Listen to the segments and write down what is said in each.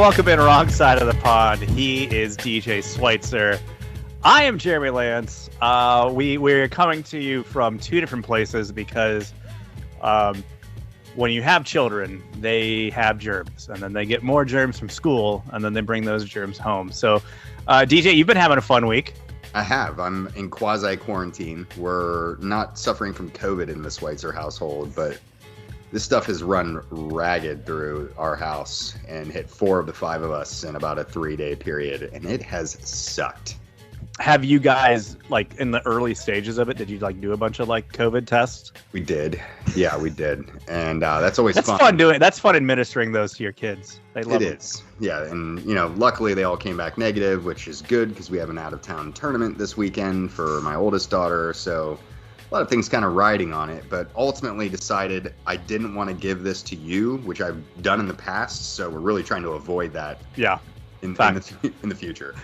welcome in Wrong Side of the Pond. He is DJ Schweitzer. I am Jeremy Lance. We're coming to you from two different places because when you have children, they have germs, and then they get more germs from school, and then they bring those germs home. So, DJ, you've been having a fun week. I have. I'm in quasi-quarantine. We're not suffering from COVID in the Schweitzer household, but this stuff has run ragged through our house and hit 4 of the 5 of us in about a 3-day period, and it has sucked. Have you guys, like, in the early stages of it, did you, like, do a bunch of, like, COVID tests? We did. Yeah, we did. And that's always fun. That's fun administering those to your kids. They love it. It is. Yeah, and, luckily they all came back negative, which is good because we have an out-of-town tournament this weekend for my oldest daughter, so a lot of things kind of riding on it, but ultimately decided I didn't want to give this to you, which I've done in the past, so we're really trying to avoid that. Yeah. In the future.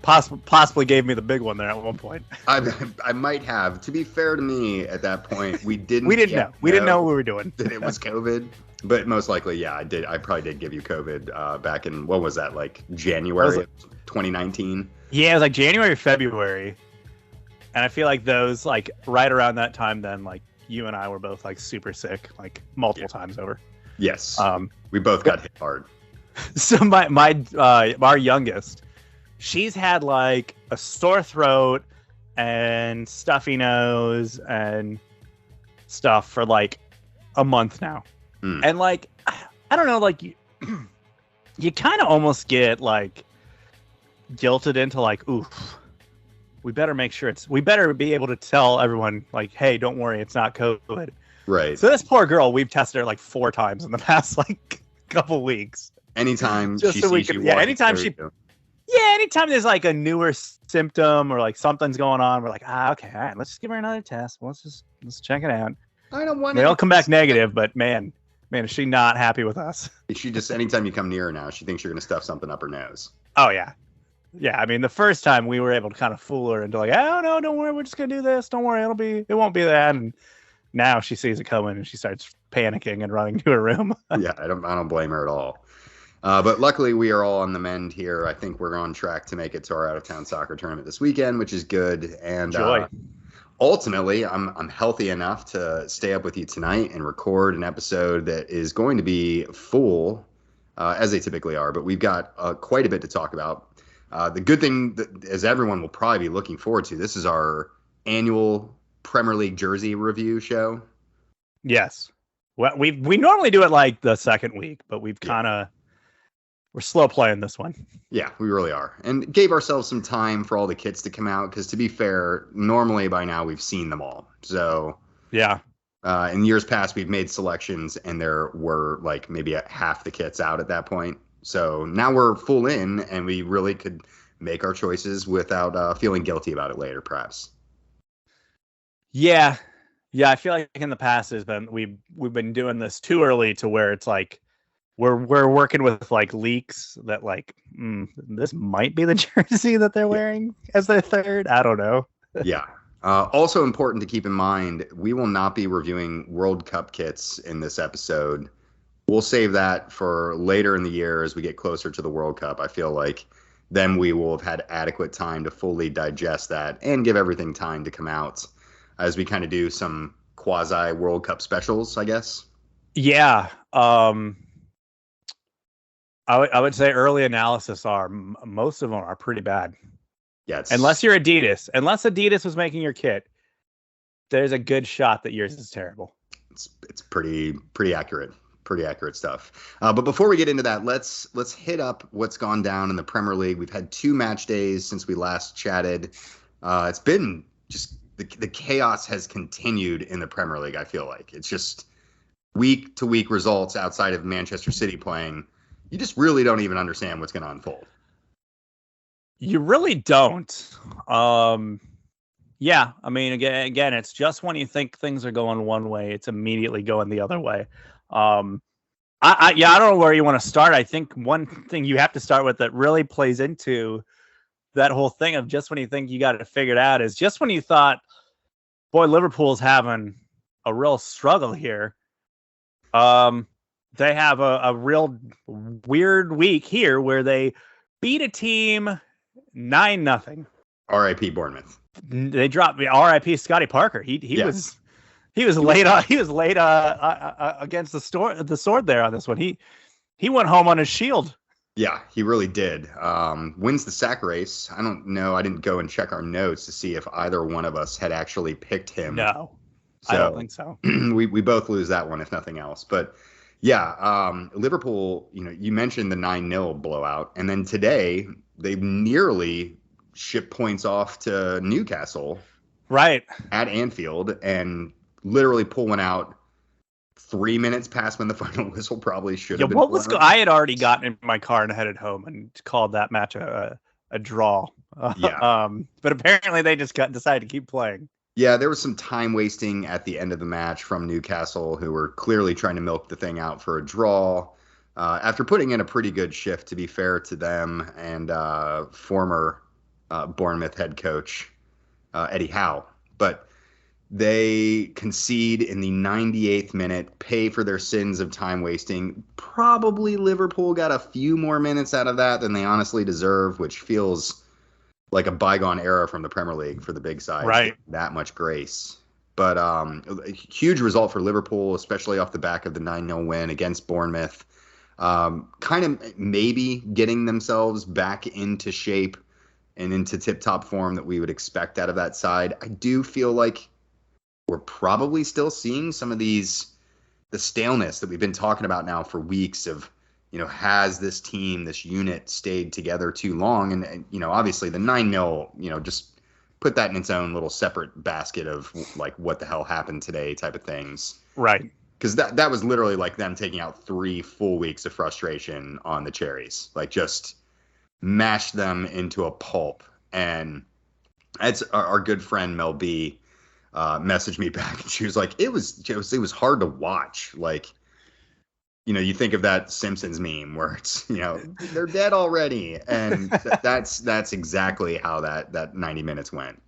Possibly gave me the big one there at one point. I might have. To be fair to me, at that point, we didn't know. We didn't know what we were doing. That it was COVID, but most likely, yeah, I did. I probably did give you COVID back in, what was that, like January of 2019? Yeah, it was like January or February. And I feel like those, like, right around that time then, like, you and I were both, like, super sick, like, multiple times over. Yes. We both got hit hard. So our youngest, she's had, like, a sore throat and stuffy nose and stuff for, like, a month now. And, like, I don't know, like, you kind of almost get, like, guilted into, like, oof. We better make sure we better be able to tell everyone, like, hey, don't worry, it's not COVID. Right. So this poor girl, we've tested her like 4 times in the past, like, couple weeks. Anytime anytime there's like a newer symptom or like something's going on, we're like, okay, all right, let's just give her another test. Let's check it out. I don't want They all come back negative, but man, is she not happy with us? She just, anytime you come near her now, she thinks you're going to stuff something up her nose. Oh, yeah. Yeah, I mean, the first time we were able to kind of fool her into like, oh, no, don't worry, we're just going to do this. Don't worry, it won't be that. And now she sees it coming and she starts panicking and running to her room. Yeah, I don't blame her at all. But luckily, we are all on the mend here. I think we're on track to make it to our out-of-town soccer tournament this weekend, which is good. And ultimately, I'm healthy enough to stay up with you tonight and record an episode that is going to be full, as they typically are. But we've got quite a bit to talk about. The good thing, as everyone will probably be looking forward to, this is our annual Premier League jersey review show. Yes. Well, we normally do it like the second week, but we're slow playing this one. Yeah, we really are. And gave ourselves some time for all the kits to come out, because to be fair, normally by now we've seen them all. So yeah. In years past, we've made selections and there were like maybe half the kits out at that point. So now we're full in, and we really could make our choices without feeling guilty about it later, perhaps. Yeah. I feel like in the past we've been doing this too early to where it's like we're working with like leaks that like this might be the jersey that they're wearing as their third. I don't know. Yeah. Also important to keep in mind, we will not be reviewing World Cup kits in this episode. We'll save that for later in the year as we get closer to the World Cup. I feel like then we will have had adequate time to fully digest that and give everything time to come out as we kind of do some quasi World Cup specials, I guess. Yeah. I would say early analysis most of them are pretty bad. Yeah. Unless you're Adidas. Unless Adidas was making your kit, there's a good shot that yours is terrible. It's pretty accurate. Pretty accurate stuff. But before we get into that, let's hit up what's gone down in the Premier League. We've had 2 match days since we last chatted. It's been just the chaos has continued in the Premier League. I feel like it's just week to week results outside of Manchester City playing. You just really don't even understand what's going to unfold. You really don't. Yeah, I mean, again, it's just when you think things are going one way, it's immediately going the other way. I don't know where you want to start. I think one thing you have to start with that really plays into that whole thing of just when you think you got it figured out is just when you thought, boy, Liverpool's having a real struggle here. they have a real weird week here where they beat a team 9-0. R.I.P. Bournemouth. They dropped R.I.P. Scotty Parker. He was late against the sword there on this one. He went home on his shield. Yeah, he really did. Wins the sack race. I don't know. I didn't go and check our notes to see if either one of us had actually picked him. No, I don't think so. we both lose that one, if nothing else. But yeah, Liverpool, you mentioned the 9-0 blowout. And then today, they nearly shipped points off to Newcastle. Right. At Anfield and literally pull one out 3 minutes past when the final whistle probably should have been. I had already gotten in my car and headed home and called that match a draw. But apparently they just decided to keep playing. Yeah, there was some time wasting at the end of the match from Newcastle, who were clearly trying to milk the thing out for a draw. After putting in a pretty good shift, to be fair to them, and former Bournemouth head coach Eddie Howe. But they concede in the 98th minute, pay for their sins of time wasting. Probably Liverpool got a few more minutes out of that than they honestly deserve, which feels like a bygone era from the Premier League for the big side. Right. That much grace. But a huge result for Liverpool, especially off the back of the 9-0 win against Bournemouth. Kind of maybe getting themselves back into shape and into tip-top form that we would expect out of that side. I do feel like we're probably still seeing some of the staleness that we've been talking about now for weeks of, has this team, this unit stayed together too long? And obviously the 9-0, just put that in its own little separate basket of like, what the hell happened today type of things. Right. Because that was literally like them taking out 3 full weeks of frustration on the Cherries, like just mashed them into a pulp. And that's our good friend Mel B messaged me back, and she was like, it was hard to watch. Like, you think of that Simpsons meme where it's, they're dead already. And that's exactly how that 90 minutes went.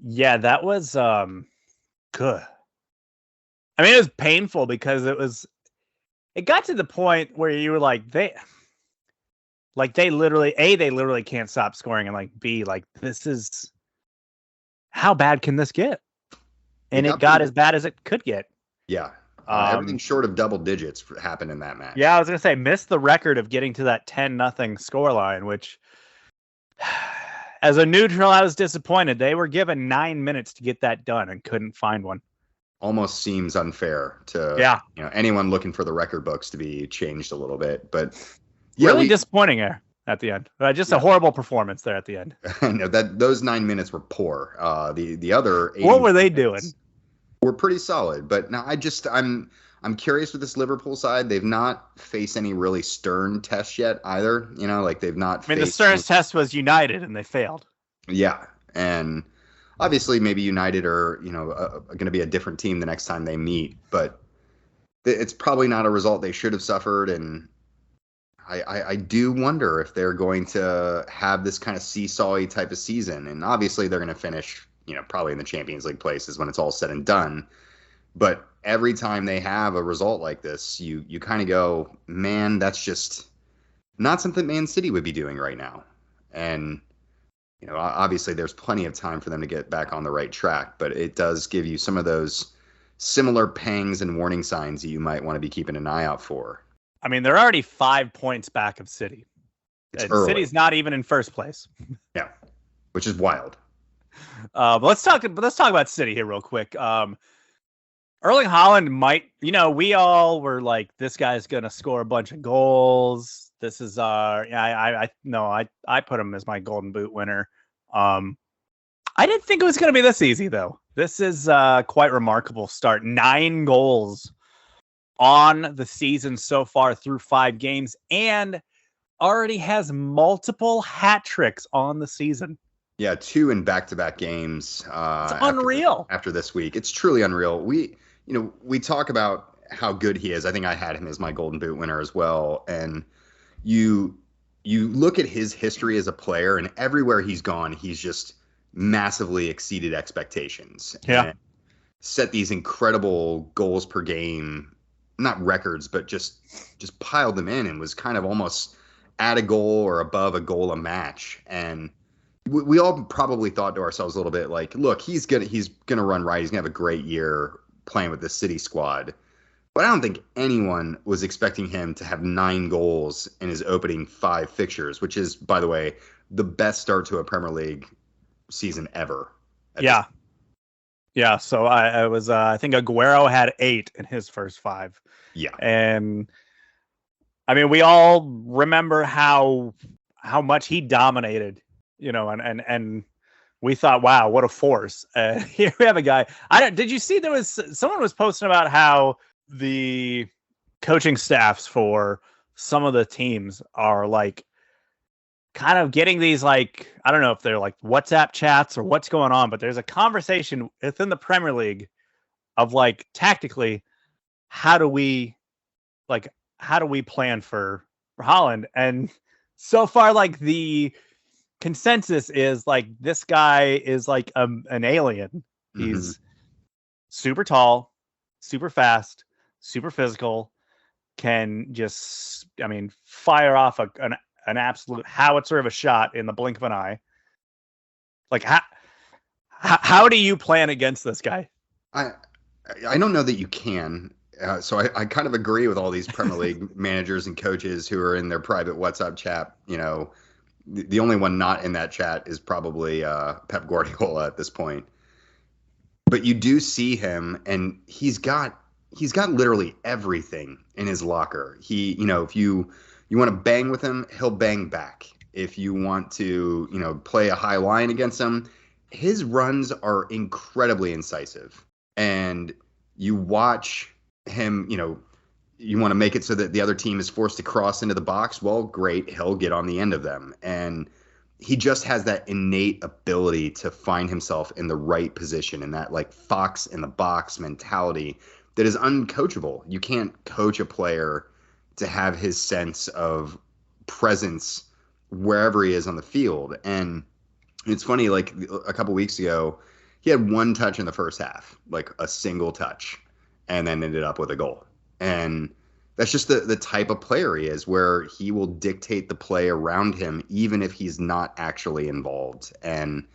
Yeah, that was good. I mean, it was painful because it got to the point where you were like, they literally can't stop scoring, and like B, like, this is, how bad can this get? And it got as bad as it could get. Yeah. Everything short of double digits happened in that match. Yeah, I was going to say, missed the record of getting to that 10-0 scoreline, which, as a neutral, I was disappointed. They were given 9 minutes to get that done and couldn't find one. Almost seems unfair to anyone looking for the record books to be changed a little bit. But yeah, really disappointing there at the end. Just a horrible performance there at the end. I know that those 9 minutes were poor. The other 80 what were they doing? Were pretty solid. But now I'm curious with this Liverpool side. They've not faced any really stern tests yet either. Like they've not. I mean, the sternest test was United, and they failed. Yeah, and obviously maybe United are going to be a different team the next time they meet, but it's probably not a result they should have suffered. And I do wonder if they're going to have this kind of seesawy type of season. And obviously they're going to finish, probably in the Champions League places when it's all said and done. But every time they have a result like this, you kind of go, man, that's just not something Man City would be doing right now. And, obviously there's plenty of time for them to get back on the right track, but it does give you some of those similar pangs and warning signs that you might want to be keeping an eye out for. I mean, they're already 5 points back of City. City's not even in first place. Yeah, which is wild. But let's talk about City here real quick. Erling Haaland might, we all were like, this guy's gonna score a bunch of goals. This is I put him as my Golden Boot winner. I didn't think it was gonna be this easy though. This is quite remarkable start. 9 goals on the season so far through 5 games, and already has multiple hat tricks on the season. Yeah, 2 in back-to-back games. It's unreal. After this week, it's truly unreal. We talk about how good he is. I think I had him as my Golden Boot winner as well. And you look at his history as a player, and everywhere he's gone, he's just massively exceeded expectations. Yeah. And set these incredible goals per game not records, but just piled them in and was kind of almost at a goal or above a goal a match. And we all probably thought to ourselves a little bit like, look, he's gonna run right. He's gonna have a great year playing with the city squad. But I don't think anyone was expecting him to have 9 goals in his opening 5 fixtures, which is, by the way, the best start to a Premier League season ever. Yeah. Yeah. So I think Aguero had 8 in his first 5. Yeah. And I mean, we all remember how much he dominated, and we thought, wow, what a force. Here we have a guy. Did you see someone was posting about how the coaching staffs for some of the teams are like kind of getting these, like, I don't know if they're like WhatsApp chats or what's going on, but there's a conversation within the Premier League of like, tactically, how do we plan for Haaland? And so far, like, the consensus is like, this guy is like an alien. He's super tall, super fast, super physical, can just, I mean, fire off an absolute howitzer of a shot in the blink of an eye. Like, how do you plan against this guy? I don't know that you can. So I kind of agree with all these Premier League managers and coaches who are in their private WhatsApp chat. The only one not in that chat is probably Pep Guardiola at this point. But you do see him, and he's got literally everything in his locker. If you want to bang with him, he'll bang back. If you want to, play a high line against him, his runs are incredibly incisive. And you watch him, you want to make it so that the other team is forced to cross into the box. Well, great. He'll get on the end of them. And he just has that innate ability to find himself in the right position, and that like fox in the box mentality that is uncoachable. You can't coach a player to have his sense of presence wherever he is on the field. And it's funny, like a couple weeks ago, he had 1 touch in the first half, like a single touch, and then ended up with a goal. And that's just the type of player he is, where he will dictate the play around him, even if he's not actually involved. And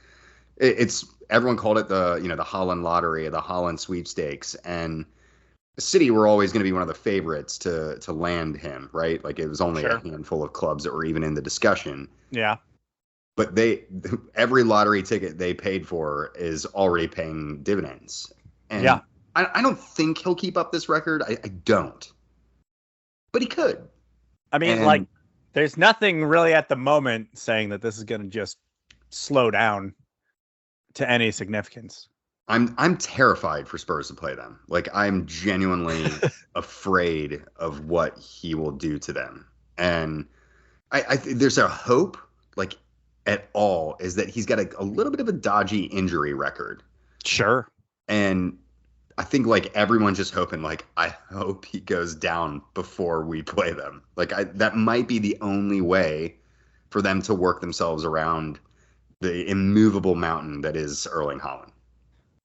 it's everyone called it the Haaland lottery, the Haaland sweepstakes. And City were always going to be one of the favorites to land him, right? Like, it was only a handful of clubs that were even in the discussion. Yeah. But every lottery ticket they paid for is already paying dividends. And yeah. I don't think he'll keep up this record. I don't. But he could. I mean, there's nothing really at the moment saying that this is going to just slow down to any significance. I'm terrified for Spurs to play them. Like, I'm genuinely afraid of what he will do to them. And I there's a hope, like, at all, is that he's got a little bit of a dodgy injury record. Sure. And I think, like, everyone's just hoping, like, I hope he goes down before we play them. Like, that might be the only way for them to work themselves around the immovable mountain that is Erling Haaland.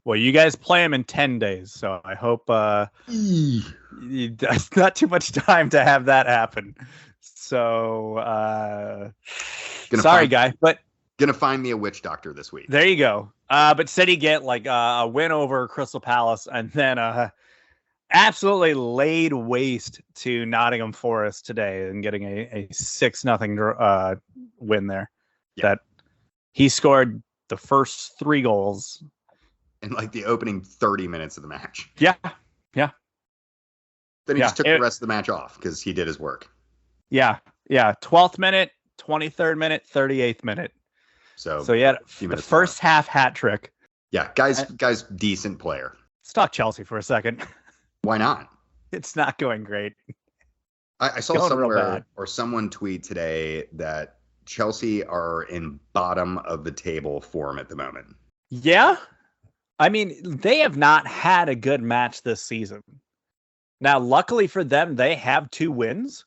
Well, you guys play him in 10 days, so I hope it's not too much time to have that happen. So, sorry, guy, but gonna find me a witch doctor this week. There you go. But City get like a win over Crystal Palace, and then absolutely laid waste to Nottingham Forest today, and getting a 6-0 win there. Yeah. That he scored the first 3 goals in like the opening 30 minutes of the match. Yeah. Then he just took the rest of the match off because he did his work. Yeah. 12th minute, 23rd minute, 38th minute. So yeah, the first half hat trick. Yeah, guy's decent player. Let's talk Chelsea for a second. Why not? It's not going great. I saw somewhere or someone tweet today that Chelsea are in bottom of the table form at the moment. Yeah. I mean, they have not had a good match this season. Now, luckily for them, they have 2 wins,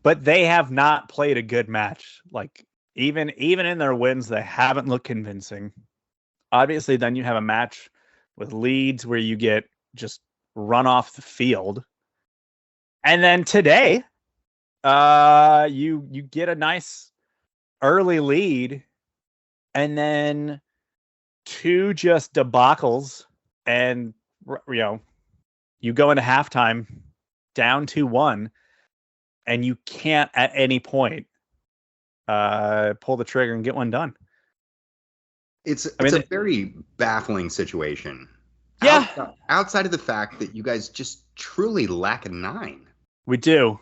but they have not played a good match. Like, even in their wins, they haven't looked convincing. Obviously, then you have a match with Leeds where you get just run off the field. And then today, you get a nice early lead, and then two just debacles, and you go into halftime down 2-1, and you can't at any point pull the trigger and get one done. It's a very baffling situation. Yeah. Outside of the fact that you guys just truly lack a 9. We do.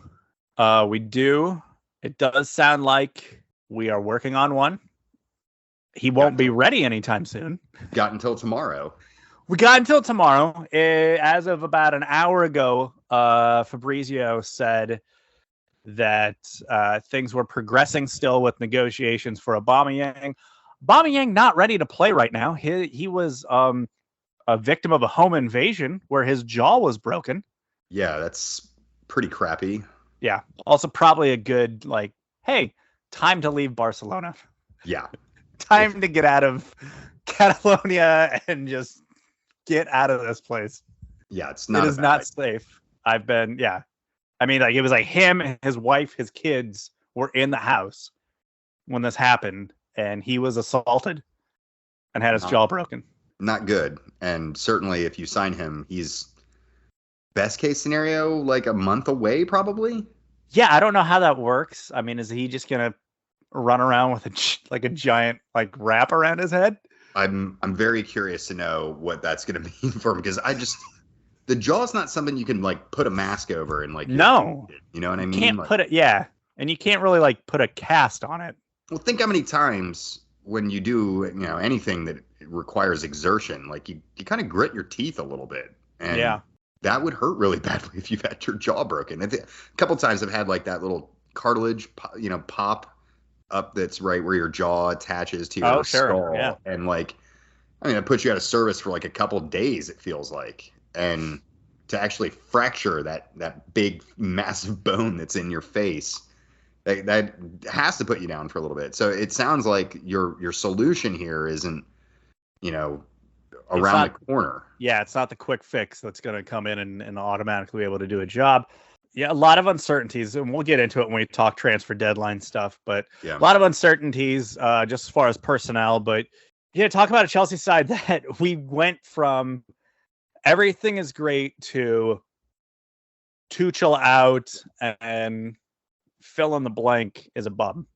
It does sound like we are working on one. He won't be ready anytime soon. Got until tomorrow. We got until tomorrow. As of about an hour ago, Fabrizio said that things were progressing still with negotiations for Aubameyang. Aubameyang not ready to play right now. He was a victim of a home invasion where his jaw was broken. Yeah, that's pretty crappy. Yeah. Also probably a good, hey, time to leave Barcelona. Yeah. Time to get out of Catalonia and just get out of this place. Yeah, it is not safe. I mean, it was like him, his wife, his kids were in the house when this happened, and he was assaulted and had his jaw broken. Not good. And certainly if you sign him, he's best case scenario, like a month away, probably. Yeah, I don't know how that works. I mean, is he just going to run around with a giant wrap around his head? I'm very curious to know what that's going to mean for him, because the jaw's not something you can put a mask over and no, you know what I mean? Can't put it, yeah, and you can't really put a cast on it. Well, think how many times when you do anything that requires exertion, you kind of grit your teeth a little bit, and yeah, that would hurt really badly if you've had your jaw broken. A couple times I've had that little cartilage pop up that's right where your jaw attaches to your skull. Yeah. And it puts you out of service for a couple of days, it feels like. And to actually fracture that big massive bone that's in your face, that has to put you down for a little bit. So it sounds like your solution here isn't around the corner. Yeah, it's not the quick fix that's going to come in and automatically be able to do a job. Yeah, a lot of uncertainties, and we'll get into it when we talk transfer deadline stuff, but a lot of uncertainties just as far as personnel. But talk about a Chelsea side that we went from everything is great to Tuchel out and fill in the blank is a bum.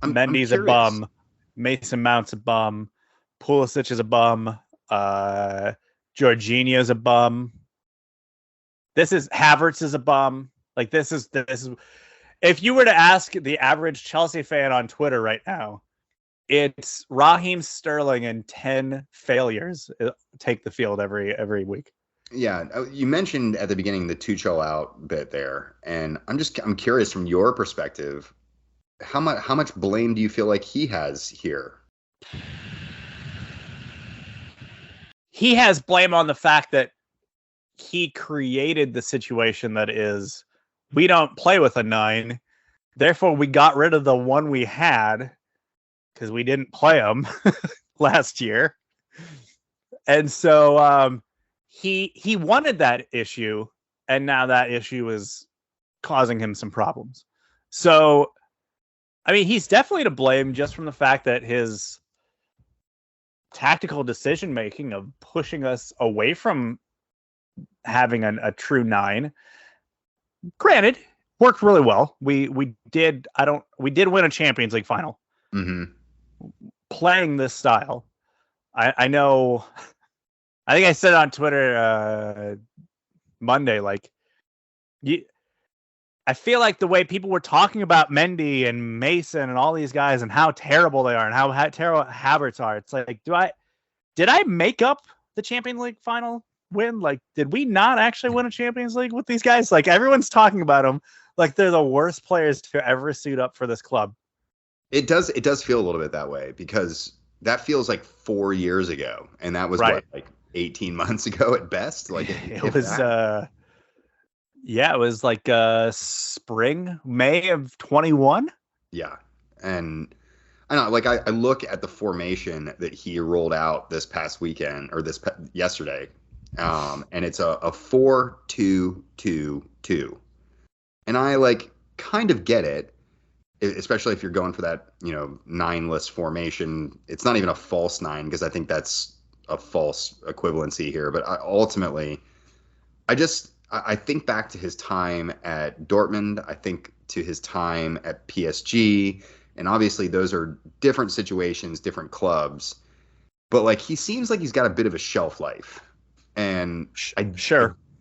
Mendy's a bum. Mason Mount's a bum. Pulisic is a bum. Jorginho's a bum. Havertz is a bum. This is if you were to ask the average Chelsea fan on Twitter right now, it's Raheem Sterling and 10 failures take the field every week. Yeah, you mentioned at the beginning the Tuchel out bit there, and I'm curious from your perspective, how much blame do you feel like he has here? He has blame on the fact that he created the situation that is, we don't play with a 9. Therefore, we got rid of the one we had because we didn't play him last year. And so he wanted that issue, and now that issue is causing him some problems. So, I mean, he's definitely to blame just from the fact that his tactical decision making of pushing us away from having a true 9, granted, worked really well. We did win a Champions League final. Mm-hmm. Playing this style. I know, I think I said on Twitter Monday, I feel like the way people were talking about Mendy and Mason and all these guys and how terrible they are and how terrible Havertz are, it's did I make up the Champions League final win? Did we not actually win a Champions League with these guys? Everyone's talking about them like they're the worst players to ever suit up for this club. It does feel a little bit that way, because that feels like 4 years ago, and that was right. 18 months ago at best. It was spring, May of 21. Yeah. And I know, I look at the formation that he rolled out this past weekend, or yesterday, and it's a 4-2-2-2. And I like kind of get it, especially if you're going for that, nineless formation. It's not even a false nine because I think that's a false equivalency here. But ultimately, I think back to his time at Dortmund. I think to his time at PSG, and obviously those are different situations, different clubs. But like he seems like he's got a bit of a shelf life, and I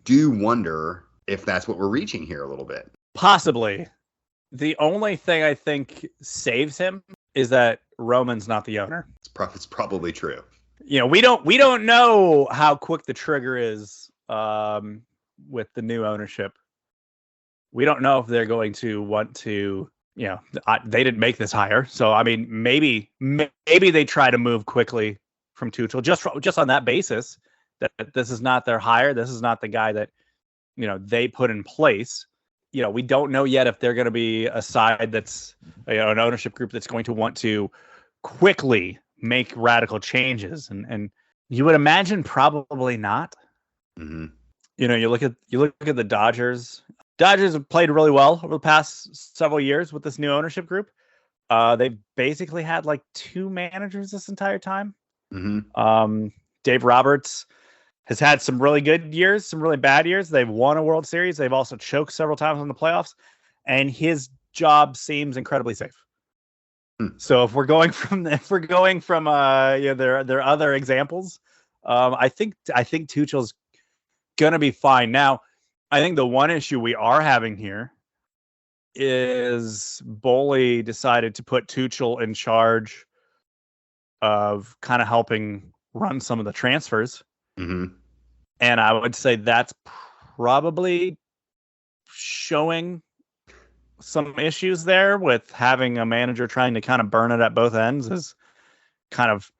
do wonder if that's what we're reaching here a little bit. Possibly. The only thing I think saves him is that Roman's not the owner. It's probably true. We don't know how quick the trigger is with the new ownership. We don't know if they're going to want to. They didn't make this hire, so I mean, maybe they try to move quickly from Tuchel just on that basis that this is not their hire. This is not the guy that they put in place. We don't know yet if they're going to be a side that's an ownership group that's going to want to quickly make radical changes, and you would imagine probably not. Mm-hmm. You look at the Dodgers. Dodgers have played really well over the past several years with this new ownership group. They've basically had like 2 managers this entire time. Mm-hmm. Dave Roberts has had some really good years, some really bad years. They've won a World Series. They've also choked several times in the playoffs, and his job seems incredibly safe. So if we're going from their other examples, I think Tuchel's gonna be fine. Now, I think the one issue we are having here is Boley decided to put Tuchel in charge of kind of helping run some of the transfers. Mm-hmm. And I would say that's probably showing some issues there with having a manager trying to kind of burn it at both ends, as kind of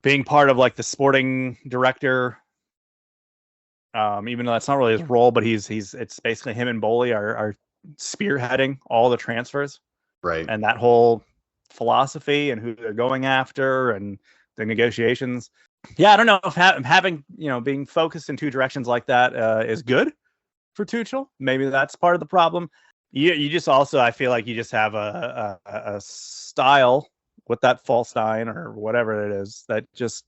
being part of like the sporting director. Even though that's not really his role, but it's basically him and Boley are spearheading all the transfers. Right. And that whole philosophy and who they're going after and the negotiations. Yeah, I don't know if having being focused in 2 directions like that is good for Tuchel. Maybe that's part of the problem. You just also, I feel like you just have a style with that false 9 or whatever it is that just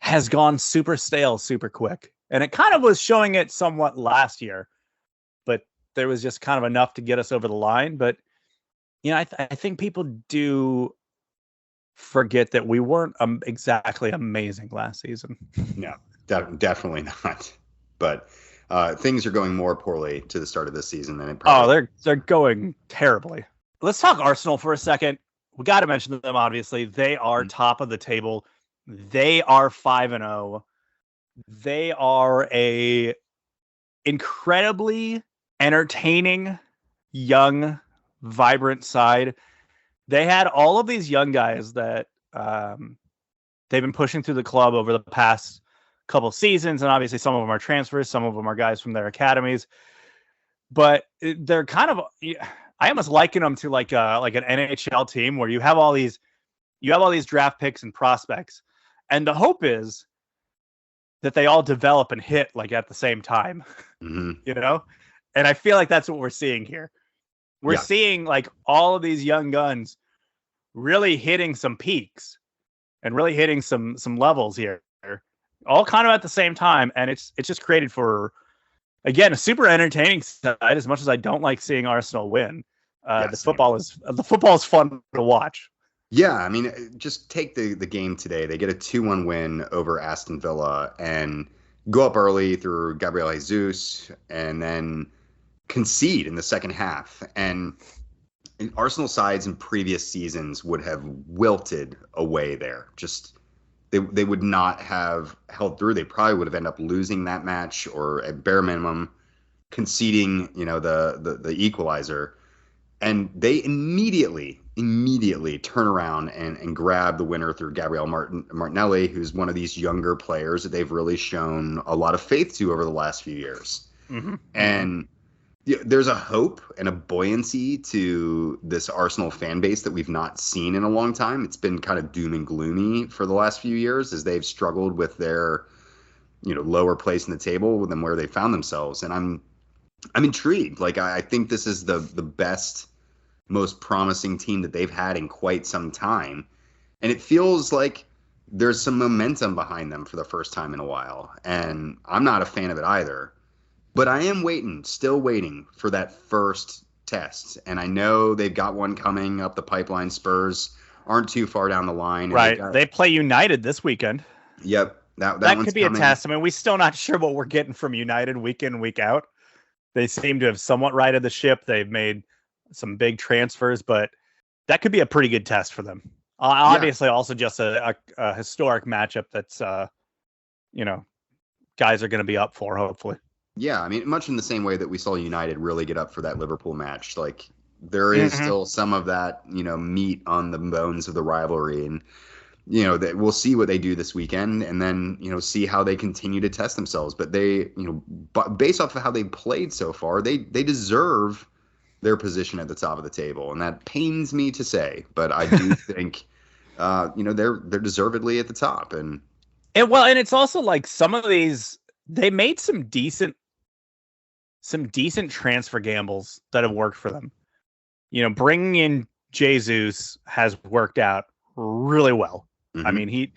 has gone super stale super quick, and it kind of was showing it somewhat last year, but there was just kind of enough to get us over the line. But I think people do forget that we weren't exactly amazing last season. No, definitely not. But things are going more poorly to the start of this season than it probably. They're going terribly. Let's talk Arsenal for a second. We got to mention them, obviously. They are top of the table. They are 5-0. They are a incredibly entertaining, young, vibrant side. They had all of these young guys that they've been pushing through the club over the past couple seasons, and obviously some of them are transfers, some of them are guys from their academies. But they're kind of, I almost liken them to like an NHL team where you have all these draft picks and prospects, and the hope is that they all develop and hit like at the same time. Mm-hmm. And I feel like that's what we're seeing here. We're seeing like all of these young guns really hitting some peaks and really hitting some levels here, all kind of at the same time. And it's just created for, again, a super entertaining side. As much as I don't like seeing Arsenal win, the football is fun to watch. Yeah, I mean, just take the game today. They get a 2-1 win over Aston Villa and go up early through Gabriel Jesus and then concede in the second half. And Arsenal sides in previous seasons would have wilted away there. Just they would not have held through. They probably would have ended up losing that match, or at bare minimum conceding, the equalizer. And they immediately turn around and grab the winner through Gabriel Martinelli, who's one of these younger players that they've really shown a lot of faith to over the last few years. Mm-hmm. And there's a hope and a buoyancy to this Arsenal fan base that we've not seen in a long time. It's been kind of doom and gloomy for the last few years as they've struggled with their, lower place in the table than where they found themselves. And I'm intrigued. Like I think this is the best, most promising team that they've had in quite some time, and it feels like there's some momentum behind them for the first time in a while. And I'm not a fan of it either, but I am waiting, still waiting for that first test. And I know they've got one coming up the pipeline. Spurs aren't too far down the line, and Right. They play United this weekend. Yep, that That one's could be coming. a test. I mean, we're still not sure what we're getting from United week in, week out. They seem to have somewhat righted the ship. They've made some big transfers, but that could be a pretty good test for them. Obviously, also just a historic matchup that's, guys are going to be up for, hopefully. Yeah, I mean, much in the same way that we saw United really get up for that Liverpool match. Like, there is still some of that, meat on the bones of the rivalry. And, that we'll see what they do this weekend and then, see how they continue to test themselves. But they, based off of how they played so far, they deserve their position at the top of the table. And that pains me to say, but I do think, they're deservedly at the top. And it's also like some of these, they made some decent transfer gambles that have worked for them. Bringing in Jesus has worked out really well. Mm-hmm. I mean,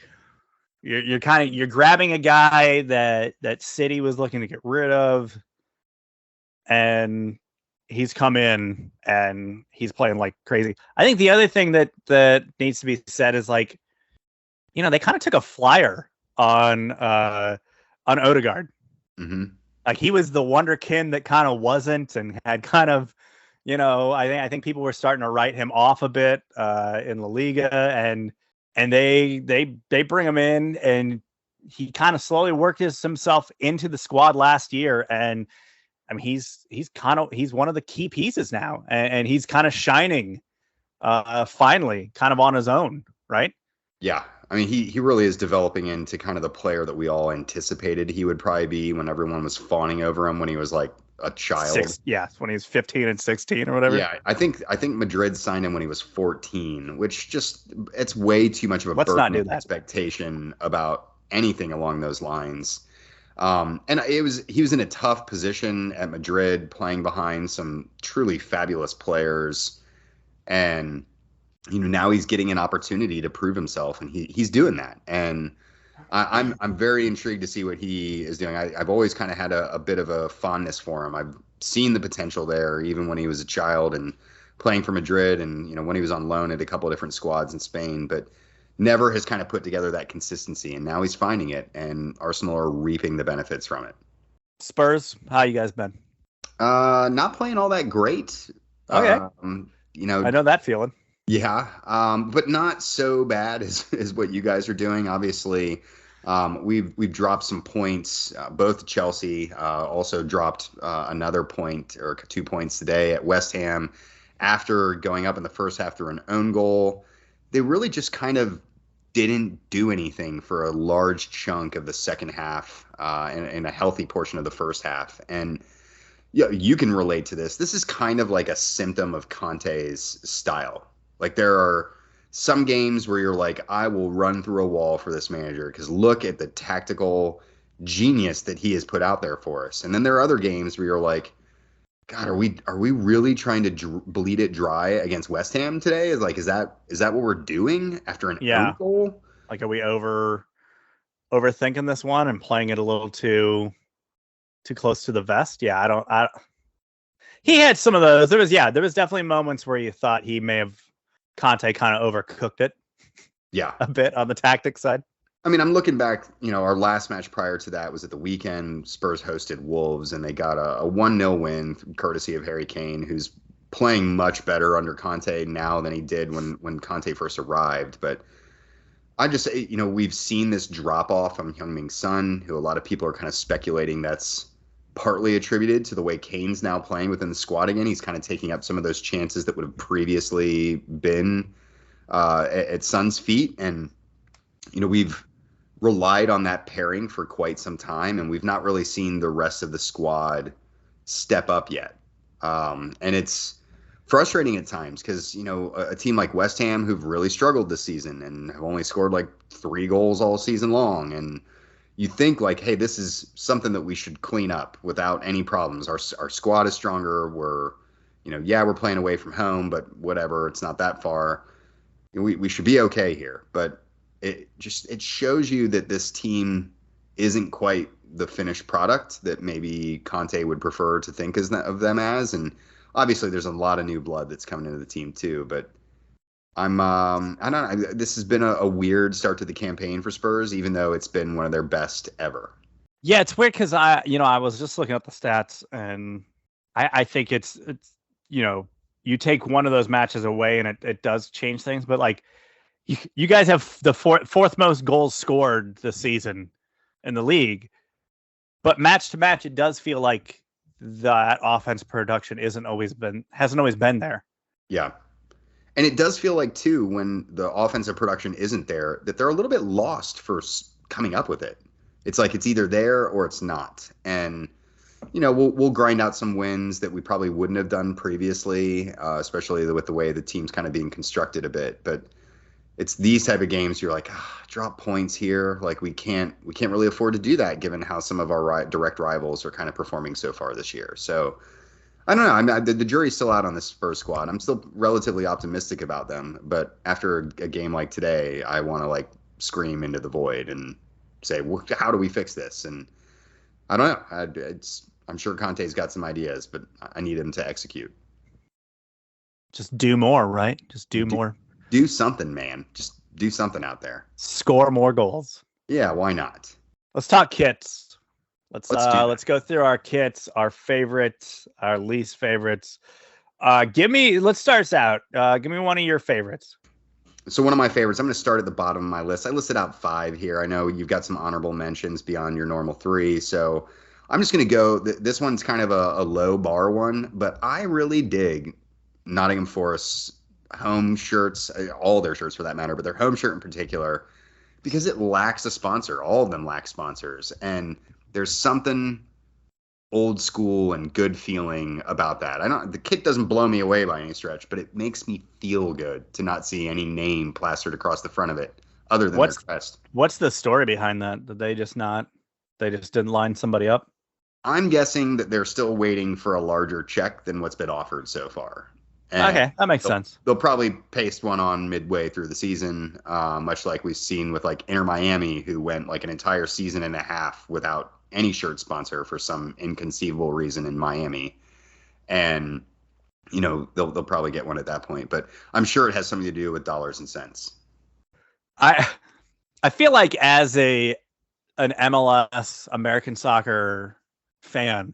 you're grabbing a guy that City was looking to get rid of, and he's come in and he's playing like crazy. I think the other thing that needs to be said is like, they kind of took a flyer on Odegaard. Mm-hmm. Like he was the wonderkind that kind of wasn't and had kind of, I think people were starting to write him off a bit in La Liga, and they bring him in, and he kind of slowly worked himself into the squad last year, and I mean he's one of the key pieces now, and he's kind of shining finally, kind of on his own, right? Yeah. I mean, he really is developing into kind of the player that we all anticipated he would probably be when everyone was fawning over him when he was like a child. When he was 15 and 16 or whatever. Yeah, I think Madrid signed him when he was 14, which it's way too much of a burden of expectation about anything along those lines. And he was in a tough position at Madrid, playing behind some truly fabulous players, and now he's getting an opportunity to prove himself, and he's doing that. And I'm very intrigued to see what he is doing. I've always kind of had a bit of a fondness for him. I've seen the potential there, even when he was a child and playing for Madrid, and when he was on loan at a couple of different squads in Spain, but never has kind of put together that consistency. And now he's finding it, and Arsenal are reaping the benefits from it. Spurs, how you guys been? Not playing all that great. Okay. I know that feeling. Yeah, but not so bad as what you guys are doing. Obviously, we've dropped some points. Both Chelsea also dropped another point or 2 points today at West Ham after going up in the first half through an own goal. They really just kind of didn't do anything for a large chunk of the second half and a healthy portion of the first half. And yeah, you can relate to this. This is kind of like a symptom of Conte's style. Like there are some games where you're like, I will run through a wall for this manager because look at the tactical genius that he has put out there for us. And then there are other games where you're like, God, are we really trying to bleed it dry against West Ham today? Is that what we're doing after an own goal? Like, are we overthinking this one and playing it a little too close to the vest? Yeah, I don't. He had some of those. There was definitely moments where you thought he may have. Conte kind of overcooked it. Yeah. A bit on the tactics side. I mean, I'm looking back, our last match prior to that was at the weekend. Spurs hosted Wolves, and they got a 1-0 win courtesy of Harry Kane, who's playing much better under Conte now than he did when Conte first arrived. But I just, we've seen this drop off from Heung-min Son, who a lot of people are kind of speculating that's partly attributed to the way Kane's now playing within the squad again. He's kind of taking up some of those chances that would have previously been at Son's feet. And, we've relied on that pairing for quite some time, and we've not really seen the rest of the squad step up yet. And it's frustrating at times because, a team like West Ham, who've really struggled this season and have only scored like 3 goals all season long, and you think like, hey, this is something that we should clean up without any problems. Our squad is stronger. We're playing away from home, but whatever, it's not that far. We should be okay here. But it shows you that this team isn't quite the finished product that maybe Conte would prefer to think of them as. And obviously, there's a lot of new blood that's coming into the team too. But I don't know. This has been a weird start to the campaign for Spurs, even though it's been one of their best ever. Yeah, it's weird because I was just looking at the stats, and I think it's you take one of those matches away and it does change things. But like you guys have the fourth most goals scored this season in the league, but match to match, it does feel like that offense production hasn't always been there. Yeah. And it does feel like, too, when the offensive production isn't there, that they're a little bit lost for coming up with it. It's like it's either there or it's not. And, we'll grind out some wins that we probably wouldn't have done previously, especially with the way the team's kind of being constructed a bit. But it's these type of games you're like, drop points here. Like we can't really afford to do that given how some of our direct rivals are kind of performing so far this year. So I don't know. The jury's still out on this Spurs squad. I'm still relatively optimistic about them, but after a game like today, I want to scream into the void and say, well, how do we fix this? And I don't know. I'm sure Conte's got some ideas, but I need him to execute. Just do more, right? Just do more. Do something, man. Just do something out there. Score more goals. Yeah, why not? Let's talk kits. Let's go through our kits, our favorites, our least favorites. Let's start us out. Give me one of your favorites. So one of my favorites, I'm going to start at the bottom of my list. I listed out 5 here. I know you've got some honorable mentions beyond your normal 3. So I'm just going to go. This one's kind of a low bar one, but I really dig Nottingham Forest's home shirts, all their shirts for that matter, but their home shirt in particular, because it lacks a sponsor. All of them lack sponsors. And there's something old school and good feeling about that. The kit doesn't blow me away by any stretch, but it makes me feel good to not see any name plastered across the front of it other than their crest. What's the story behind that? Did they just didn't line somebody up? I'm guessing that they're still waiting for a larger check than what's been offered so far. And okay, that makes sense. They'll probably paste one on midway through the season, much like we've seen with Inter Miami, who went an entire season and a half without any shirt sponsor for some inconceivable reason in Miami. And, they'll probably get one at that point. But I'm sure it has something to do with dollars and cents. I feel like as an MLS American soccer fan,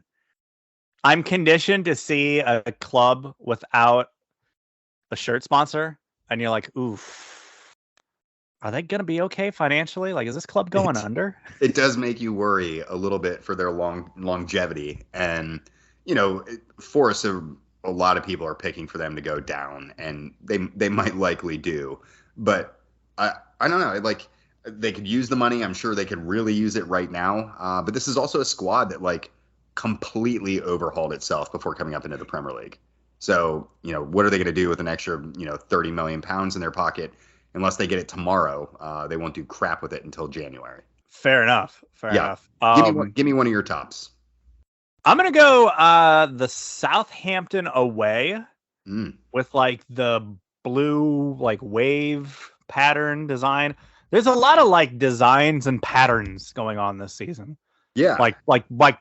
I'm conditioned to see a club without a shirt sponsor, and you're like, oof, are they going to be okay financially? Is this club going under? It does make you worry a little bit for their longevity. And, Forest, a lot of people are picking for them to go down, and they might likely do. But I don't know. They could use the money. I'm sure they could really use it right now. But this is also a squad that, completely overhauled itself before coming up into the Premier League. So, what are they going to do with an extra, 30 million pounds in their pocket? Unless they get it tomorrow, they won't do crap with it until January. Fair enough. Fair enough. Give me one of your tops. I'm going to go the Southampton away with the blue wave pattern design. There's a lot of designs and patterns going on this season. Yeah.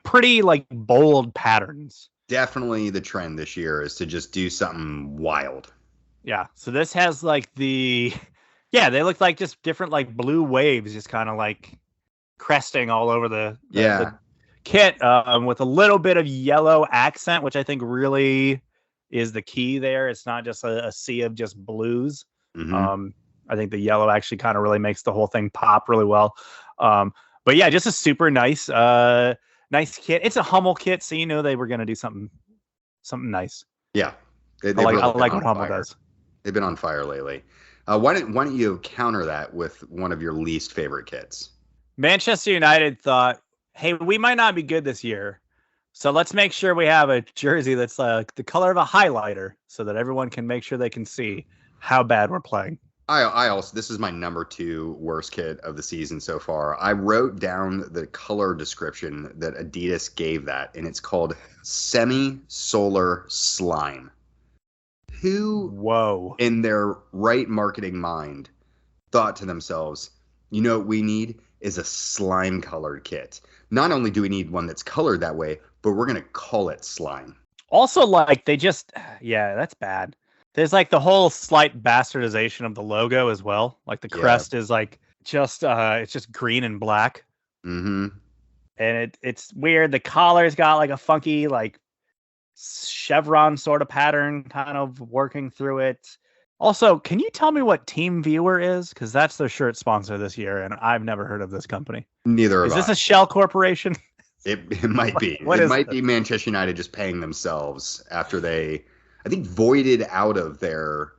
Pretty bold patterns. Definitely the trend this year is to just do something wild. Yeah. So this has they look like just different blue waves just kind of cresting all over the kit with a little bit of yellow accent, which I think really is the key there. It's not just a sea of just blues. Mm-hmm. I think the yellow actually kind of really makes the whole thing pop really well. But yeah, just a super nice nice kit. It's a Hummel kit, so they were going to do something nice. Yeah. I like what Hummel does. They've been on fire lately. Why don't you counter that with one of your least favorite kits? Manchester United thought, hey, we might not be good this year, so let's make sure we have a jersey that's the color of a highlighter so that everyone can make sure they can see how bad we're playing. I also, this is my number 2 worst kit of the season so far. I wrote down the color description that Adidas gave that, and it's called Semi-Solar Slime. Who Whoa. in their right marketing mind thought to themselves, you know what we need is a slime colored kit. Not only do we need one that's colored that way, but we're going to call it slime. Also, like, yeah, that's bad. There's like the whole slight bastardization of the logo as well. Like the crest is like it's just green and black. Mm-hmm. And it's weird. The collar's got like a funky like chevron sort of pattern kind of working through it. Also, can you tell me what Team Viewer is? Because that's their shirt sponsor this year, and I've never heard of this company. Neither is have this I. a shell corporation? It might be. It might be Manchester United just paying themselves after they, I think, voided out of their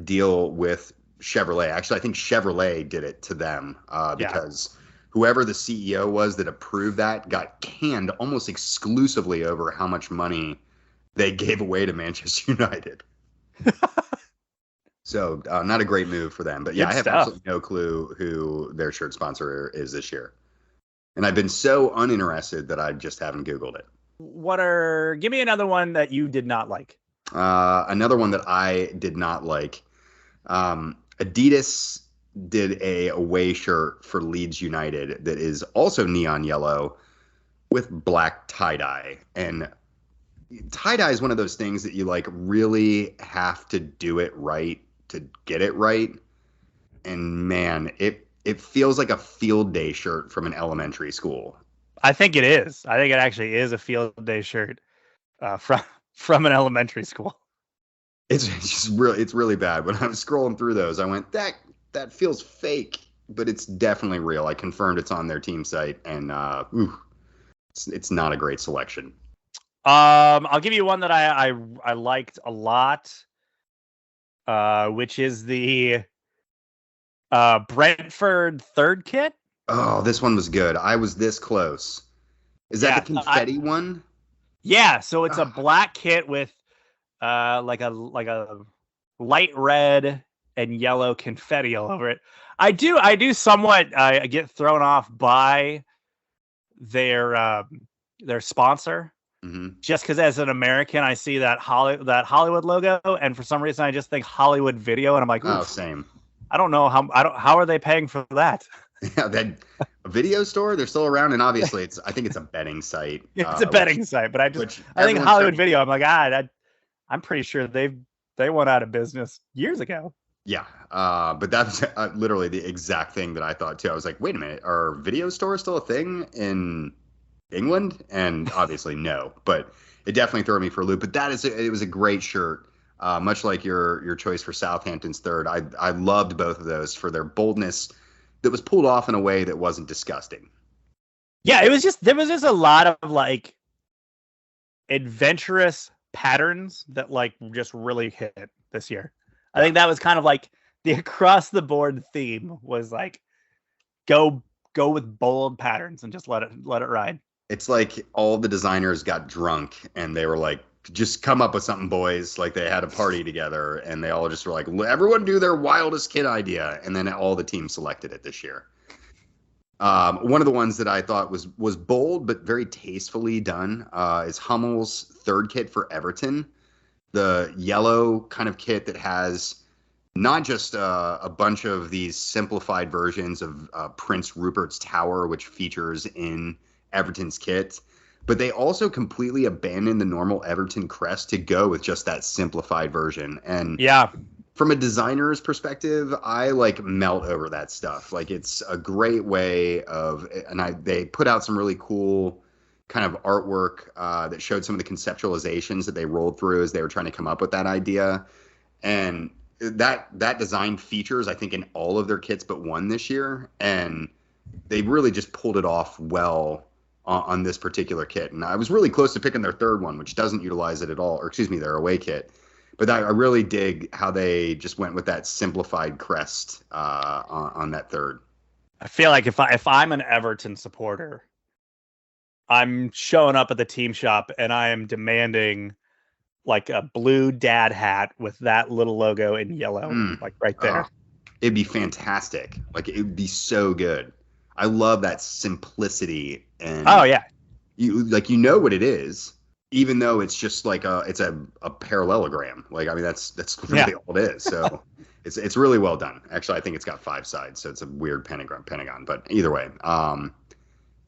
deal with Chevrolet. Actually, I think Chevrolet did it to them because whoever the CEO was that approved that got canned almost exclusively over how much money they gave away to Manchester United. So not a great move for them. But yeah, I have absolutely no clue who their shirt sponsor is this year. And I've been so uninterested that I just haven't Googled it. Give me another one that you did not like. Another one that I did not like. Adidas did a away shirt for Leeds United that is also neon yellow with black tie-dye. And tie-dye is one of those things that you like really have to do it right to get it right. And man, it feels like a field day shirt from an elementary school. I think it is. I think it actually is a field day shirt from an elementary school. It's just really bad. When I was scrolling through those, I went, that feels fake, but it's definitely real. I confirmed it's on their team site, and it's not a great selection. I'll give you one that I liked a lot, which is the Brentford third kit. Oh, this one was good. I was this close. Is that the confetti one? Yeah, so it's a black kit with like a light red and yellow confetti all over it. I do somewhat get thrown off by their sponsor. Mm-hmm. Just because as an American, I see that Hollywood logo, and for some reason, I just think Hollywood Video, and I'm like, oh, same. I don't know how are they paying for that? Yeah, that a video store, they're still around, and obviously, I think it's a betting site. It's a betting site, but I think Hollywood Video. I'm like, I'm pretty sure they went out of business years ago. Yeah, but that's literally the exact thing that I thought too. I was like, wait a minute, are video stores still a thing in England? And obviously no, but it definitely threw me for a loop. But it was a great shirt, much like your choice for Southampton's third. I loved both of those for their boldness that was pulled off in a way that wasn't disgusting. Yeah, there was just a lot of like adventurous patterns that like just really hit this year. I think that was kind of like the across the board theme was like go with bold patterns and just let it ride. It's like all the designers got drunk and they were like, just come up with something, boys. Like they had a party together and they all just were like, everyone do their wildest kid idea. And then all the teams selected it this year. One of the ones that I thought was bold but very tastefully done is Hummel's third kit for Everton. The yellow kind of kit that has not just a bunch of these simplified versions of Prince Rupert's Tower, which features in Everton's kit, but they also completely abandoned the normal Everton crest to go with just that simplified version. And yeah, from a designer's perspective, I like melt over that stuff. Like it's a great way of, and they put out some really cool kind of artwork that showed some of the conceptualizations that they rolled through as they were trying to come up with that idea. And that design features, I think, in all of their kits but one this year. And they really just pulled it off well on this particular kit. And I was really close to picking their third one, which doesn't utilize it at all, or excuse me, their away kit. But I really dig how they just went with that simplified crest on that third. I feel like if I'm an Everton supporter, I'm showing up at the team shop and I am demanding like a blue dad hat with that little logo in yellow, like right there. It'd be fantastic. Like it'd be so good. I love that simplicity and you know what it is, even though it's just like it's a parallelogram. Like, I mean, that's really all it is. So it's really well done. Actually, I think it's got 5 sides, so it's a weird pentagon. But either way, man,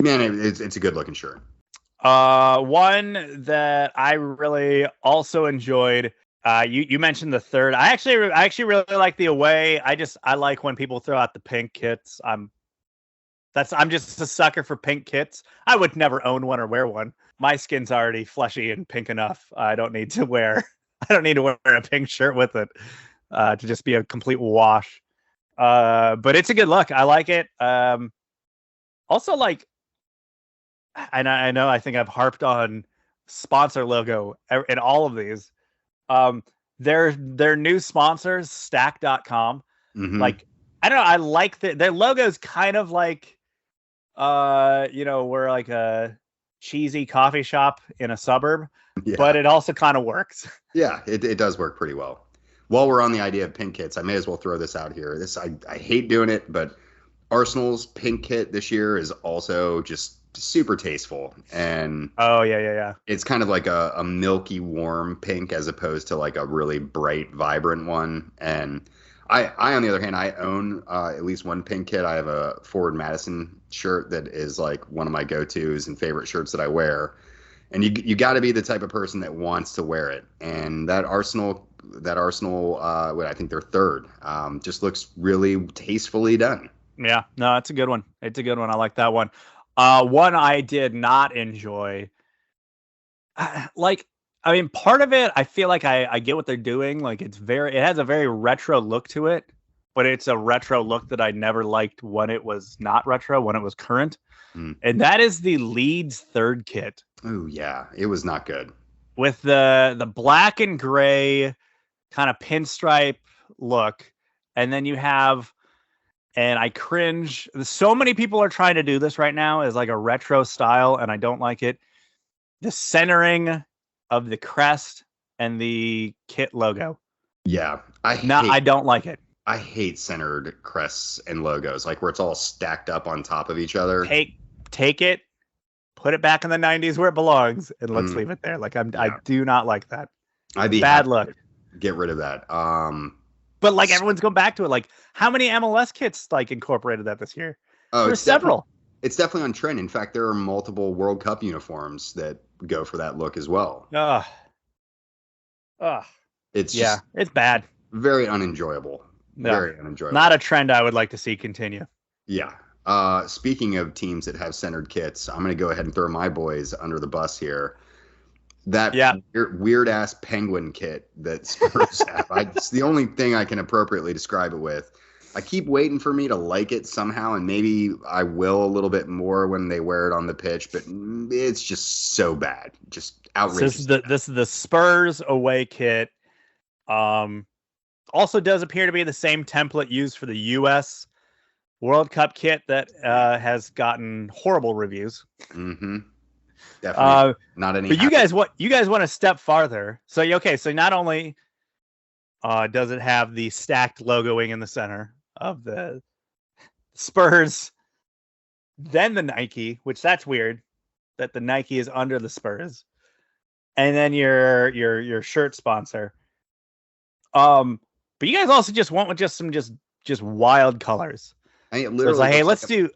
it's a good looking shirt. One that I really also enjoyed. You mentioned the third. I actually really like the away. I like when people throw out the pink kits. I'm just a sucker for pink kits. I would never own one or wear one. My skin's already fleshy and pink enough. I don't need to wear a pink shirt with it to just be a complete wash. But it's a good look. I like it. Also, like, and I know I think I've harped on sponsor logo in all of these. Their new sponsors, stack.com. Mm-hmm. Like, I don't know, I like their logo's kind of like we're like a cheesy coffee shop in a suburb, but it also kind of works. Yeah, it does work pretty well. While we're on the idea of pink kits, I may as well throw this out here. I hate doing it, but Arsenal's pink kit this year is also just super tasteful. And it's kind of like a milky warm pink as opposed to like a really bright vibrant one. And I on the other hand, I own at least one pink kit. I have a Forward Madison shirt that is like one of my go-tos and favorite shirts that I wear. And you got to be the type of person that wants to wear it. And that Arsenal, I think they're third, just looks really tastefully done. Yeah, no, it's a good one. It's a good one. I like that one. One I did not enjoy. Part of it, I feel like I get what they're doing. Like it has a very retro look to it, but it's a retro look that I never liked when it was not retro, when it was current. And that is the Leeds third kit. Oh yeah, it was not good. With the black and gray kind of pinstripe look, and then you have, and I cringe. So many people are trying to do this right now as like a retro style, and I don't like it. The centering of the crest and the kit logo. Yeah, I don't like it. I hate centered crests and logos, like where it's all stacked up on top of each other. Take it, put it back in the 90s where it belongs, and let's leave it there. Like I do not like that. I'd be bad look. Get rid of that. But like everyone's going back to it. Like how many MLS kits like incorporated that this year? There's several. It's definitely on trend. In fact, there are multiple World Cup uniforms that go for that look as well. It's bad. Very unenjoyable. No, very unenjoyable. Not a trend I would like to see continue. Yeah. Speaking of teams that have centered kits, I'm going to go ahead and throw my boys under the bus here. That weird ass penguin kit that Spurs have. It's the only thing I can appropriately describe it with. I keep waiting for me to like it somehow, and maybe I will a little bit more when they wear it on the pitch, but it's just so bad. Just outrageous. This is the Spurs away kit. Also does appear to be the same template used for the U.S. World Cup kit that has gotten horrible reviews. Mm-hmm. Definitely not any. But you guys want to step farther. So not only does it have the stacked logoing in the center of the Spurs, then the Nike, which that's weird that the Nike is under the Spurs, and then your shirt sponsor. But you guys also just went with just some wild colors. I mean, it literally so it's like,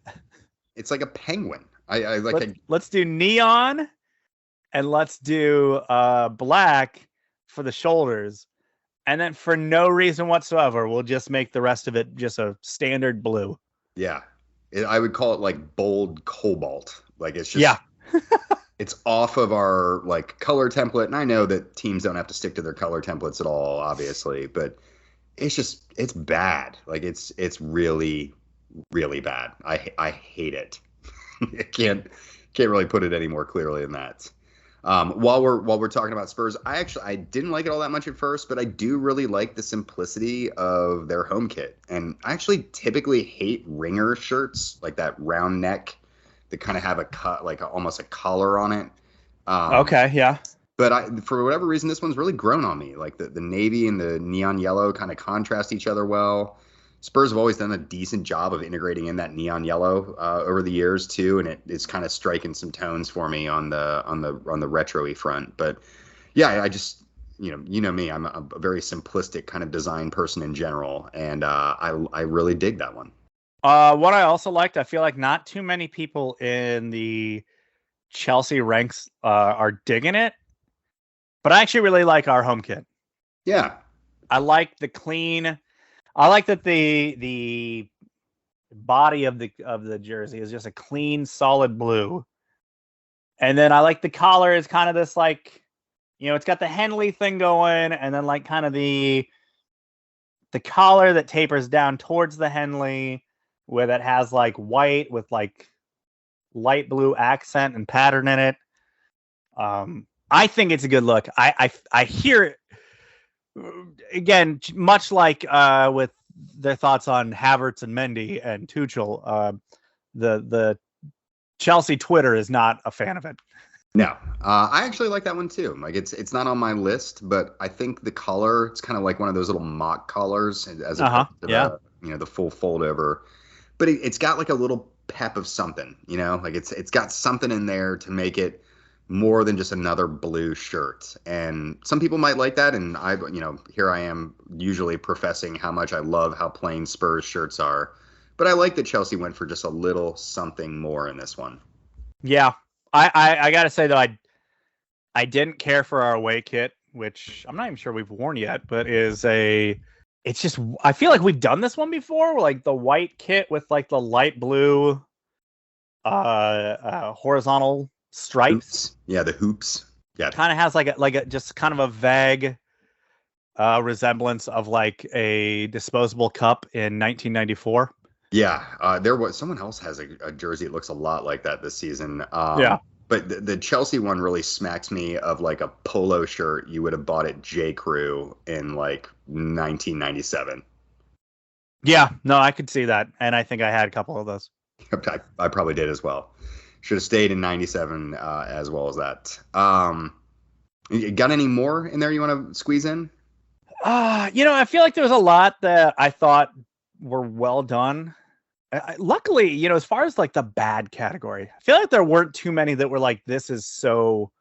it's like a penguin. Let's do neon, and let's do black for the shoulders, and then for no reason whatsoever, we'll just make the rest of it just a standard blue. Yeah, I would call it like bold cobalt. Like it's just it's off of our like color template, and I know that teams don't have to stick to their color templates at all, obviously, but it's bad. Like it's really, really bad. I hate it. I can't really put it any more clearly than that. While we're talking about Spurs, I didn't like it all that much at first, but I do really like the simplicity of their home kit. And I actually typically hate ringer shirts, like that round neck that kind of have a cut, like almost a collar on it. Okay, yeah. But for whatever reason, this one's really grown on me. Like the navy and the neon yellow kind of contrast each other well. Spurs have always done a decent job of integrating in that neon yellow over the years too, and it's kind of striking some tones for me on the retro-y front. But yeah, I just you know me, I'm a very simplistic kind of design person in general, and I really dig that one. What I also liked, I feel like not too many people in the Chelsea ranks are digging it, but I actually really like our home kit. Yeah, I like the clean. I like that the body of the jersey is just a clean, solid blue, and then I like the collar is kind of this like, it's got the Henley thing going, and then like kind of the collar that tapers down towards the Henley, where that has like white with like light blue accent and pattern in it. I think it's a good look. I hear it again, much like with their thoughts on Havertz and Mendy and Tuchel. The Chelsea Twitter is not a fan of it. No, I actually like that one too. Like it's not on my list, but I think the color, it's kind of like one of those little mock collars as opposed to the full fold over. But it's got like a little pep of something, like it's got something in there to make it more than just another blue shirt. And some people might like that, and here I am usually professing how much I love how plain Spurs shirts are, but I like that Chelsea went for just a little something more in this one. Yeah, I gotta say though, I didn't care for our away kit, which I'm not even sure we've worn yet, but it's just, I feel like we've done this one before, like the white kit with like the light blue horizontal stripes. Hoops. Yeah, the hoops. Yeah, kind of has like a just kind of a vague resemblance of like a disposable cup in 1994. Yeah, there was someone else has a jersey that looks a lot like that this season. Yeah, but the Chelsea one really smacks me of like a polo shirt you would have bought at J. Crew in like 1997. Yeah, no, I could see that, and I think I had a couple of those. I probably did as well. Should have stayed in 97 as well as that. You got any more in there you want to squeeze in? I feel like there was a lot that I thought were well done. Luckily, as far as like the bad category, I feel like there weren't too many that were like, this is so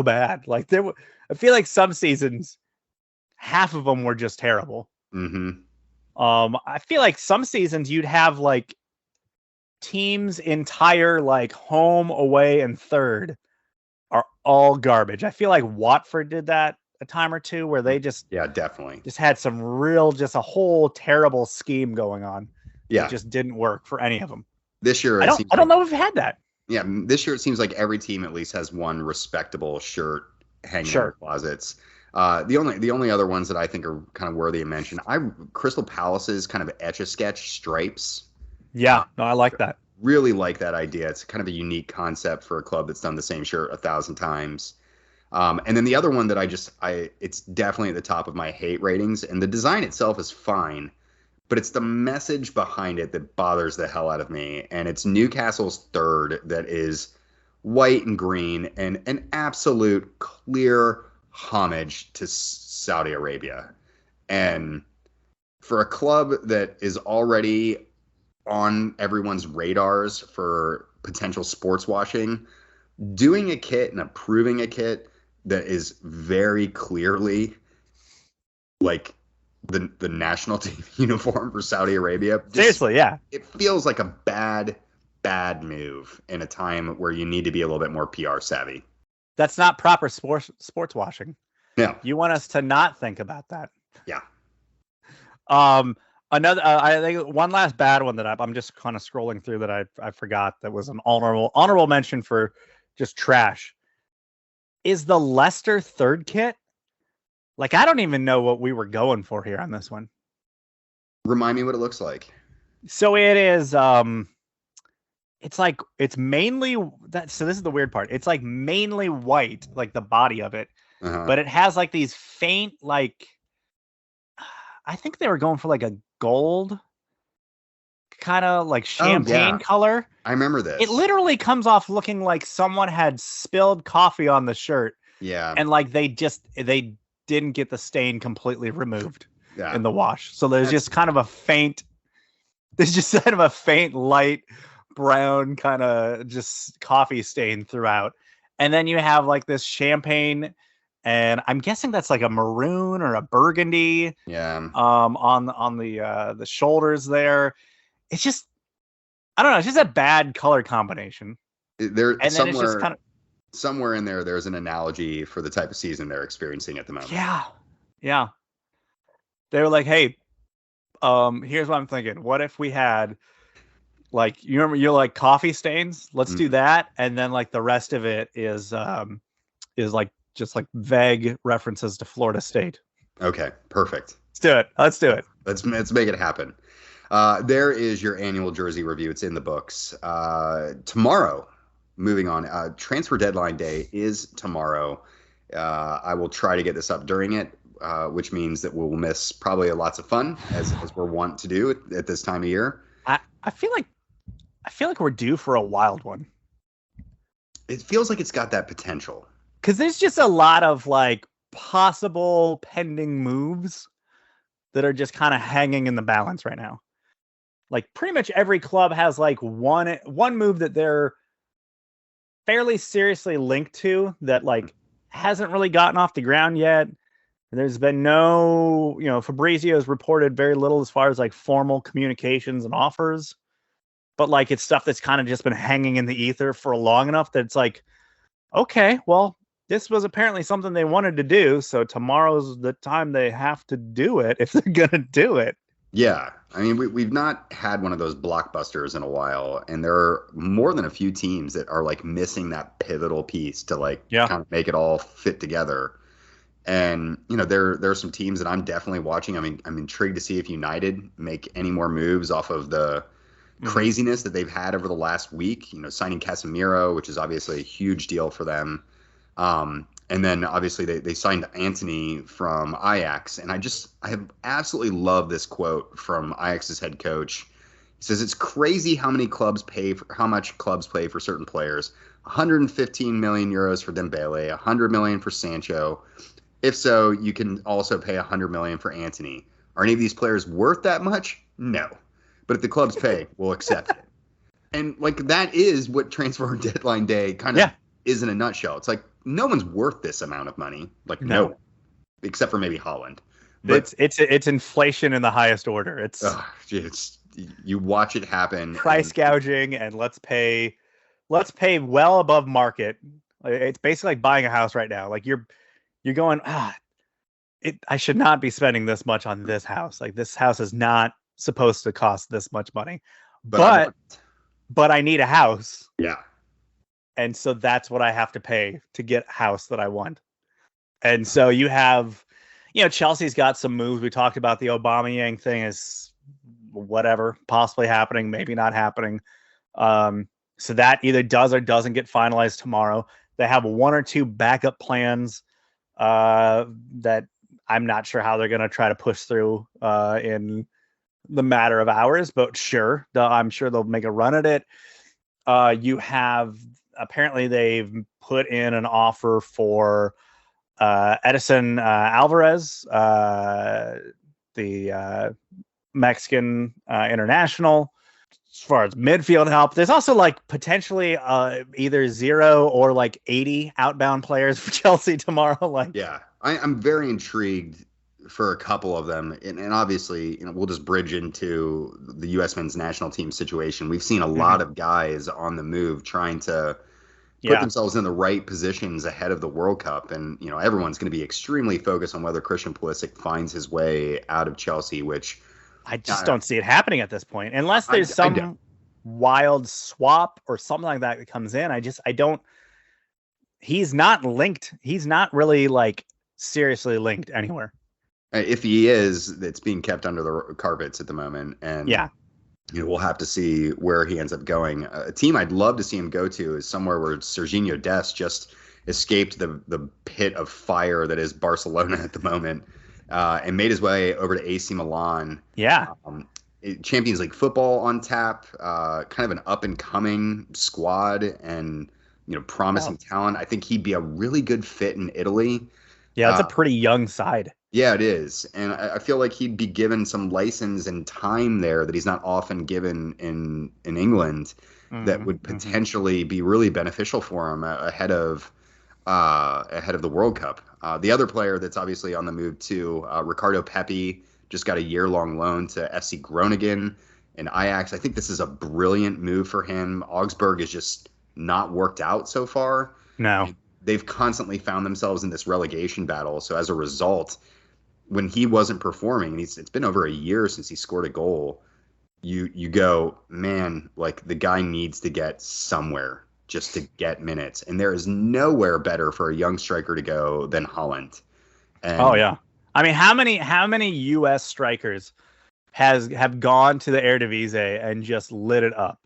bad. Like I feel like some seasons, half of them were just terrible. Mm-hmm. I feel like some seasons you'd have like teams entire like home, away, and third are all garbage. I feel like Watford did that a time or two where they definitely just had some real, just a whole terrible scheme going on. Yeah, it just didn't work for any of them. This year, I don't know if we've had that. Yeah, this year it seems like every team at least has one respectable shirt hanging in their closets. The only other ones that I think are kind of worthy of mention, Crystal Palace's kind of Etch-a-Sketch stripes. Yeah, no, I like that. Really like that idea. It's kind of a unique concept for a club that's done the same shirt 1,000 times. And then the other one that it's definitely at the top of my hate ratings, and the design itself is fine, but it's the message behind it that bothers the hell out of me. And it's Newcastle's third that is white and green and an absolute clear homage to Saudi Arabia. And for a club that is already on everyone's radars for potential sports washing, doing a kit and approving a kit that is very clearly like the national team uniform for Saudi Arabia. Seriously, yeah. It feels like a bad move in a time where you need to be a little bit more PR savvy. That's not proper sports washing. No. You want us to not think about that. Yeah. Another, I think one last bad one that I'm just kind of scrolling through that I forgot that was an honorable mention for just trash is the Leicester third kit. Like, I don't even know what we were going for here on this one. Remind me what it looks like. So it is, it's mainly that. So this is the weird part. It's like mainly white, like the body of it, but it has like these faint, like, I think they were going for like a gold kind of like champagne color. I remember this. It literally comes off looking like someone had spilled coffee on the shirt Yeah. And like they didn't get the stain completely removed in the wash. So there's just kind of a faint light brown kind of just coffee stain throughout. And then you have like this champagne, and I'm guessing that's like a maroon or a burgundy. Yeah. On the shoulders there. It's just, I don't know, it's just a bad color combination. There and then it's just kind of somewhere in there's an analogy for the type of season they're experiencing at the moment. Yeah. They were like, hey, here's what I'm thinking. What if we had, like, you remember you're like coffee stains? Let's do that. And then like the rest of it is like just like vague references to Florida State. Okay, perfect. Let's do it. Let's make it happen. There is your annual jersey review. It's in the books. Tomorrow, moving on, transfer deadline day is tomorrow. I will try to get this up during it, which means that we'll miss probably lots of fun, as we're wont to do at this time of year. I feel like we're due for a wild one. It feels like it's got that potential. Because there's just a lot of like possible pending moves that are just kind of hanging in the balance right now. Like pretty much every club has like one move that they're fairly seriously linked to that like hasn't really gotten off the ground yet. There's been no, Fabrizio has reported very little as far as like formal communications and offers, but like it's stuff that's kind of just been hanging in the ether for long enough that it's like, okay, well, this was apparently something they wanted to do, so tomorrow's the time they have to do it if they're going to do it. Yeah. I mean, we've not had one of those blockbusters in a while, and there are more than a few teams that are like missing that pivotal piece to kind of make it all fit together. And, there are some teams that I'm definitely watching. I mean, I'm intrigued to see if United make any more moves off of the craziness that they've had over the last week, signing Casemiro, which is obviously a huge deal for them. And then obviously they signed Antony from Ajax. And I have absolutely loved this quote from Ajax's head coach. He says, it's crazy how much clubs pay for certain players. 115 million euros for Dembele, 100 million for Sancho. If so, you can also pay 100 million for Antony. Are any of these players worth that much? No. But if the clubs pay, we'll accept it. And that is what transfer deadline day kind of is in a nutshell. It's like, no one's worth this amount of money. No, except for maybe Haaland. But it's inflation in the highest order. It's you watch it happen. Price gouging, and let's pay well above market. It's basically like buying a house right now. Like you're going, I should not be spending this much on this house. Like this house is not supposed to cost this much money. But I need a house. Yeah. And so that's what I have to pay to get a house that I want. And so you have, Chelsea's got some moves. We talked about the Aubameyang thing is whatever, possibly happening, maybe not happening. So that either does or doesn't get finalized tomorrow. They have one or two backup plans that I'm not sure how they're going to try to push through in the matter of hours, but sure, I'm sure they'll make a run at it. You have, apparently they've put in an offer for Edison Alvarez, the Mexican international, as far as midfield help. There's also potentially either 0 or 80 outbound players for Chelsea tomorrow. I'm very intrigued for a couple of them, and obviously we'll just bridge into the U.S. men's national team situation. We've seen a lot of guys on the move trying to put themselves in the right positions ahead of the World Cup, and everyone's going to be extremely focused on whether Christian Pulisic finds his way out of Chelsea, which I just don't see it happening at this point, unless there's some wild swap or something like that comes in. I don't. He's not linked. He's not really seriously linked anywhere. If he is, it's being kept under the carpets at the moment, and we'll have to see where he ends up going. A team I'd love to see him go to is somewhere where Serginho Dest just escaped the pit of fire that is Barcelona at the moment, and made his way over to AC Milan. Champions League football on tap, kind of an up and coming squad, and promising talent. I think he'd be a really good fit in Italy. Yeah, it's a pretty young side. Yeah, it is. And I feel like he'd be given some license and time there that he's not often given in England that would potentially be really beneficial for him ahead of the World Cup. The other player that's obviously on the move too, Ricardo Pepi, just got a year-long loan to FC Groningen and Ajax. I think this is a brilliant move for him. Augsburg is just not worked out so far. No. They've constantly found themselves in this relegation battle. So as a result, when he wasn't performing, and it's been over a year since he scored a goal, you go, man, like the guy needs to get somewhere just to get minutes. And there is nowhere better for a young striker to go than Holland. And oh yeah. I mean, how many US strikers have gone to the Eredivisie and just lit it up?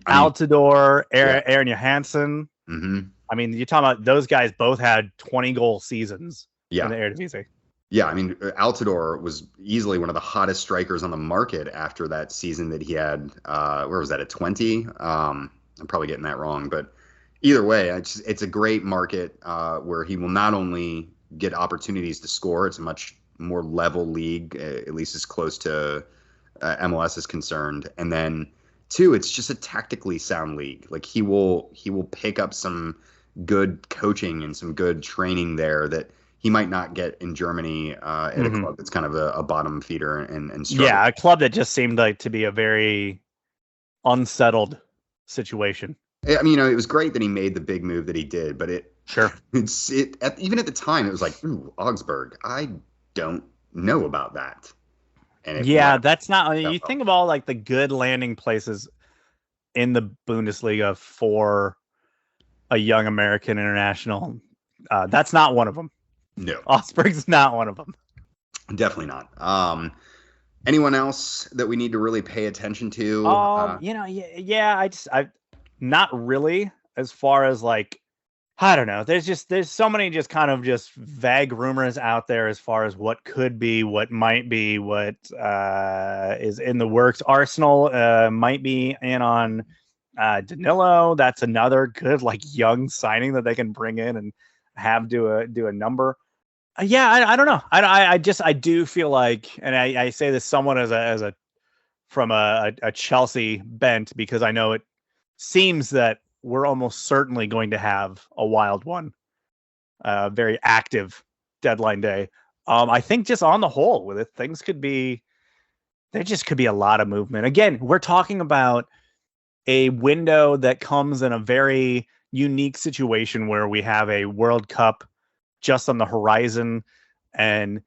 Altidore, Aaron Johansson. Mm-hmm. I mean, you're talking about those guys both had 20-goal seasons in the Eredivisie. Yeah, I mean, Altidore was easily one of the hottest strikers on the market after that season that he had. Where was that, at 20? I'm probably getting that wrong, but either way, it's a great market where he will not only get opportunities to score. It's a much more level league, at least as close to MLS is concerned. And then, two, it's just a tactically sound league. Like he will pick up some good coaching and some good training there that he might not get in Germany at a club that's kind of a bottom feeder and struggle. Yeah, a club that just seemed like to be a very unsettled situation. I mean, it was great that he made the big move that he did, but even at the time, it was like, ooh, Augsburg. I don't know about that. And that's not. You think of all like the good landing places in the Bundesliga for a young American international. That's not one of them. No, Augsburg's not one of them. Definitely not. Anyone else that we need to really pay attention to? I not really, as far as like, I don't know. There's so many just kind of just vague rumors out there as far as what could be, what might be, what is in the works. Arsenal might be in on Danilo. That's another good like young signing that they can bring in and have do a number. I don't know. I do feel like, and I say this somewhat as a from a Chelsea bent, because I know it seems that we're almost certainly going to have a wild one, very active deadline day. I think just on the whole with it, there just could be a lot of movement. Again, we're talking about a window that comes in a very unique situation where we have a World Cup just on the horizon. And,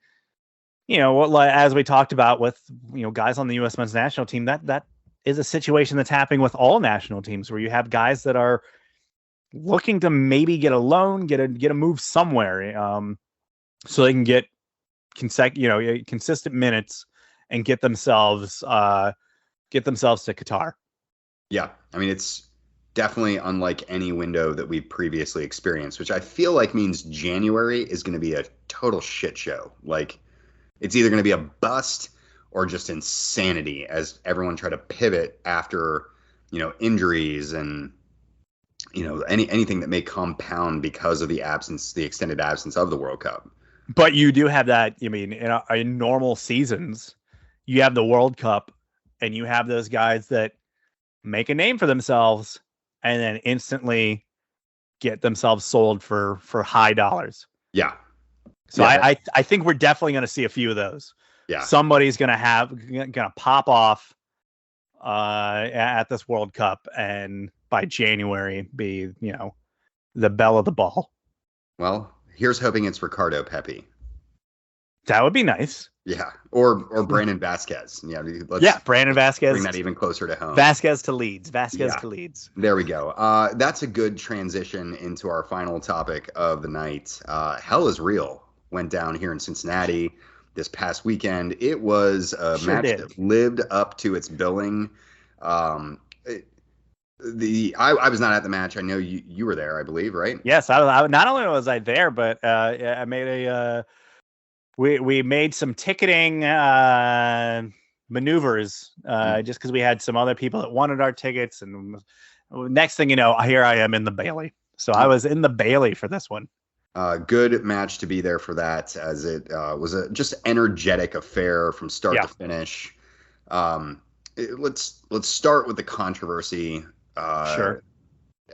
as we talked about with, guys on the U.S. men's national team, that is a situation that's happening with all national teams, where you have guys that are looking to maybe get a loan, get a move somewhere, so they can get consistent minutes and get themselves to Qatar. Yeah, I mean, it's definitely unlike any window that we've previously experienced, which I feel like means January is going to be a total shit show. Like, it's either going to be a bust or just insanity as everyone try to pivot after, injuries and, anything that may compound because of the extended absence of the World Cup. But you do have that. I mean, in normal seasons, you have the World Cup and you have those guys that make a name for themselves and then instantly get themselves sold for high dollars. Yeah. So I think we're definitely going to see a few of those. Yeah. Somebody's going to pop off at this World Cup, and by January be, the belle of the ball. Well, here's hoping it's Ricardo Pepi. That would be nice. Yeah. Or Brandon Vasquez. Brandon Vasquez. Bring that even closer to home. Vasquez to Leeds. to Leeds. There we go. That's a good transition into our final topic of the night. Hell is Real went down here in Cincinnati this past weekend. It was a match that lived up to its billing. I was not at the match. I know you were there, I believe, right? Yes, I not only was I there, but I made we made some ticketing maneuvers just because we had some other people that wanted our tickets, and next thing you know, here I am in the Bailey. So I was in the Bailey for this one. Good match to be there for that, as it was a just energetic affair from start to finish. Let's start with the controversy. Sure.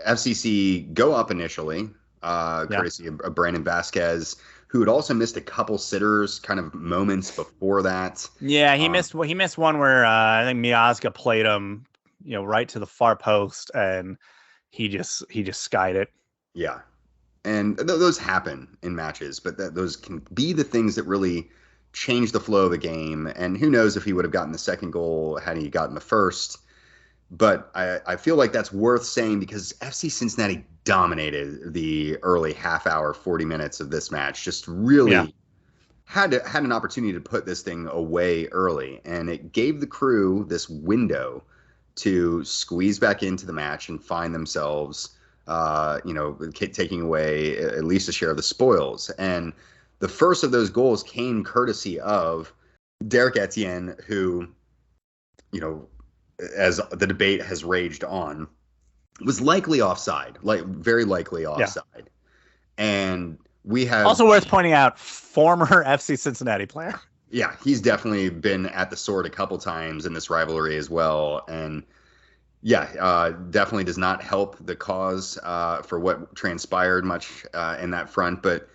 FCC go up initially, courtesy of Brandon Vasquez, who had also missed a couple sitters kind of moments before that. Yeah, he missed one where I think Miazga played him, right to the far post, and he just skied it. Yeah. And those happen in matches, but those can be the things that really change the flow of the game. And who knows if he would have gotten the second goal had he gotten the first. But I feel like that's worth saying because FC Cincinnati dominated the early half hour, 40 minutes of this match. Just really had an opportunity to put this thing away early. And it gave the Crew this window to squeeze back into the match and find themselves taking away at least a share of the spoils. And the first of those goals came courtesy of Derek Etienne, who, as the debate has raged on, was likely offside, very likely offside. Yeah. And we have also worth pointing out, former FC Cincinnati player. Yeah, he's definitely been at the sword a couple times in this rivalry as well. And definitely does not help the cause for what transpired much in that front. But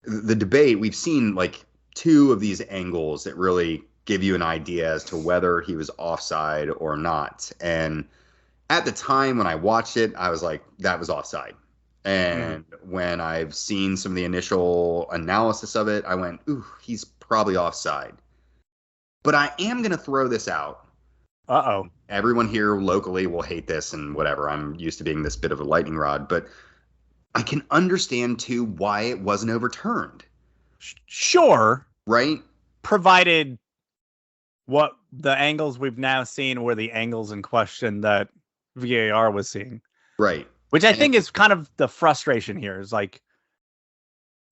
the debate, we've seen like two of these angles that really give you an idea as to whether he was offside or not. And at the time when I watched it, I was like, that was offside. And when I've seen some of the initial analysis of it, I went, ooh, he's probably offside. But I am going to throw this out. Uh-oh. Everyone here locally will hate this and whatever. I'm used to being this bit of a lightning rod, but I can understand too why it wasn't overturned. Sure. Right? Provided what the angles we've now seen were the angles in question that VAR was seeing. Right. Which I think is kind of the frustration here is like,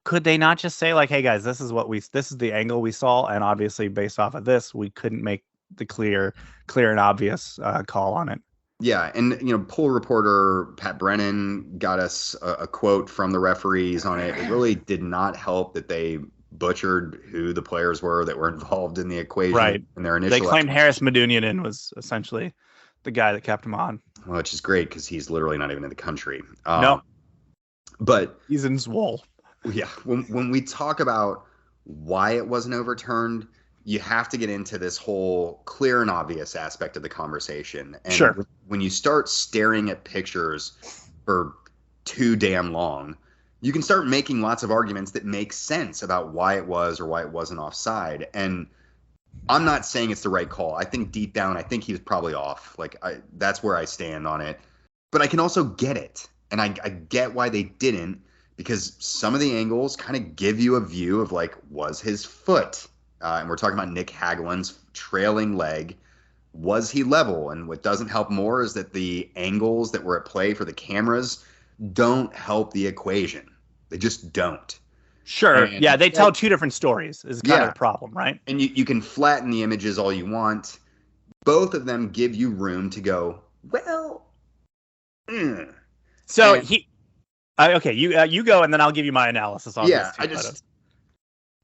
could they not just say like, hey guys, this is the angle we saw. And obviously based off of this, we couldn't make the clear and obvious call on it. Yeah, and pool reporter Pat Brennan got us a quote from the referees on it. It really did not help that they butchered who the players were that were involved in the equation. Right. In their initial. They claimed Harris Medunjanin was essentially the guy that kept him on. Well, which is great because he's literally not even in the country. No, but he's in Zwolle. Yeah, when we talk about why it wasn't overturned, you have to get into this whole clear and obvious aspect of the conversation. And sure. When you start staring at pictures for too damn long, you can start making lots of arguments that make sense about why it was or why it wasn't offside. And I'm not saying it's the right call. I think deep down, I think he was probably off. That's where I stand on it. But I can also get it. And I get why they didn't, because some of the angles kind of give you a view of was his foot. And we're talking about Nick Hagelin's trailing leg. Was he level? And what doesn't help more is that the angles that were at play for the cameras don't help the equation. They just don't. Sure. And they tell two different stories is kind of the problem, right? And you can flatten the images all you want. Both of them give you room to go, well. So you go, and then I'll give you my analysis on this.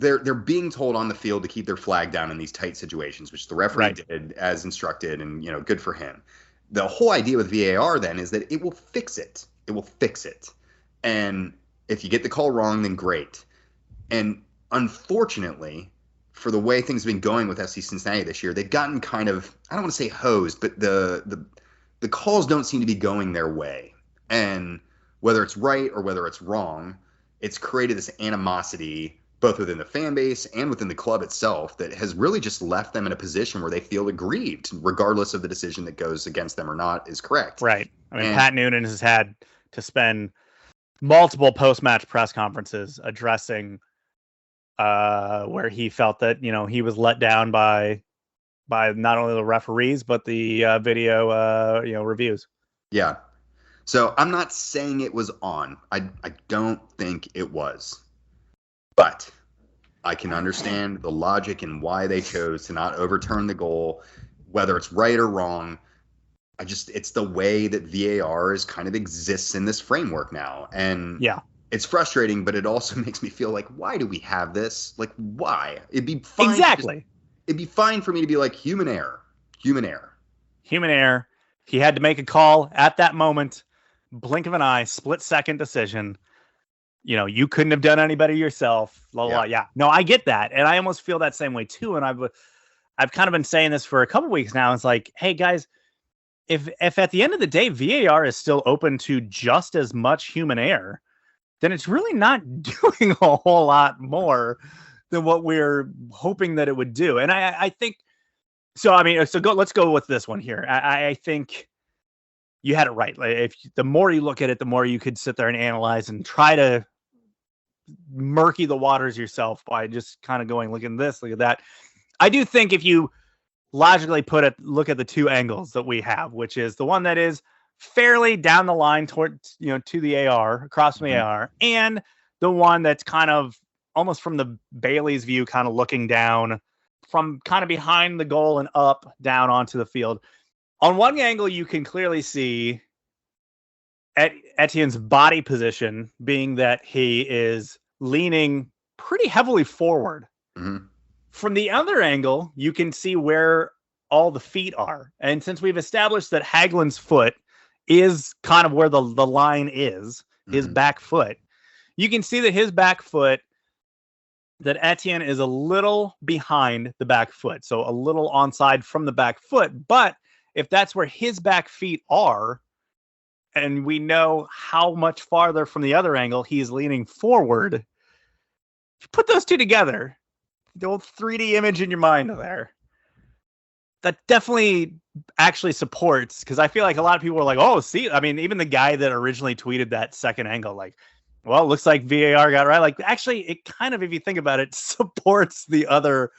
They're being told on the field to keep their flag down in these tight situations, which the referee did as instructed, and good for him. The whole idea with VAR then is that it will fix it. It will fix it. And if you get the call wrong, then great. And unfortunately, for the way things have been going with FC Cincinnati this year, they've gotten kind of, I don't want to say hosed, but the calls don't seem to be going their way. And whether it's right or whether it's wrong, it's created this animosity both within the fan base and within the club itself that has really just left them in a position where they feel aggrieved, regardless of the decision that goes against them or not is correct. Right. I mean, Pat Noonan has had to spend multiple post-match press conferences addressing where he felt that, he was let down by not only the referees, but the video, reviews. Yeah. So I'm not saying it was on. I don't think it was. But I can understand the logic and why they chose to not overturn the goal, whether it's right or wrong. it's the way that VAR is kind of exists in this framework now. And Yeah, it's frustrating, but it also makes me feel like, why do we have this? Like, why? exactly. It'd be fine for me to be like human error, human error. Human error. He had to make a call at that moment, blink of an eye, split second decision. You couldn't have done any better yourself. Blah, blah, Yeah. blah. Yeah. No, I get that. And I almost feel that same way too. And I've kind of been saying this for a couple weeks now. It's like, hey guys, if at the end of the day, VAR is still open to just as much human error, then it's really not doing a whole lot more than what we're hoping that it would do. And I think so. I mean, let's go with this one here. I think you had it right. Like, if the more you look at it, the more you could sit there and analyze and try to murky the waters yourself by just kind of going, look at this, look at that. I do think if you logically look at the two angles that we have, which is the one that is fairly down the line toward, to the AR, across from the AR, and the one that's kind of almost from the Bailey's view, kind of looking down from kind of behind the goal and up down onto the field. On one angle, you can clearly see Etienne's body position being that he is leaning pretty heavily forward. Mm-hmm. From the other angle, you can see where all the feet are. And since we've established that Hagelin's foot is kind of where the line is, his back foot, you can see that his back foot, that Etienne is a little behind the back foot. So a little onside from the back foot. But if that's where his back feet are, and we know how much farther from the other angle he's leaning forward, if you put those two together, the old 3D image in your mind there, that definitely actually supports, because I feel like a lot of people are like, oh, see, I mean, even the guy that originally tweeted that second angle, like, well, it looks like VAR got it right. Like, actually, it kind of, if you think about it, supports the other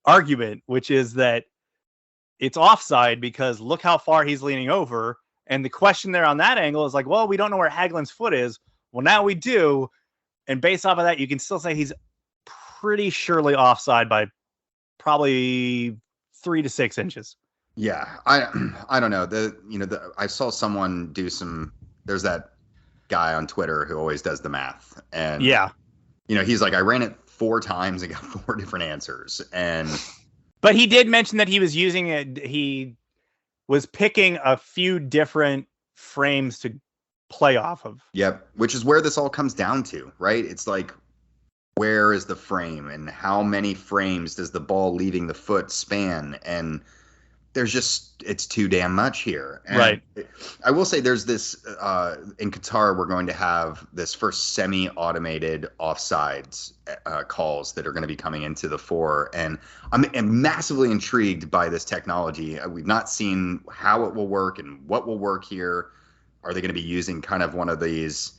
argument, which is that it's offside because look how far he's leaning over. And the question there on that angle is like, well, we don't know where Hagelin's foot is. Well, now we do. And based off of that, you can still say he's pretty surely offside by probably 3 to 6 inches. Yeah, I don't know. I saw someone do there's that guy on Twitter who always does the math, and yeah, he's like, I ran it 4 times and got 4 different answers, but he did mention that he was using it. He was picking a few different frames to play off of. Yep, which is where this all comes down to, right? It's like, where is the frame and how many frames does the ball leaving the foot span? And it's too damn much here. And right. I will say there's this, in Qatar, we're going to have this first semi-automated offsides calls that are going to be coming into the fore. And I'm massively intrigued by this technology. We've not seen how it will work and what will work here. Are they going to be using kind of one of these,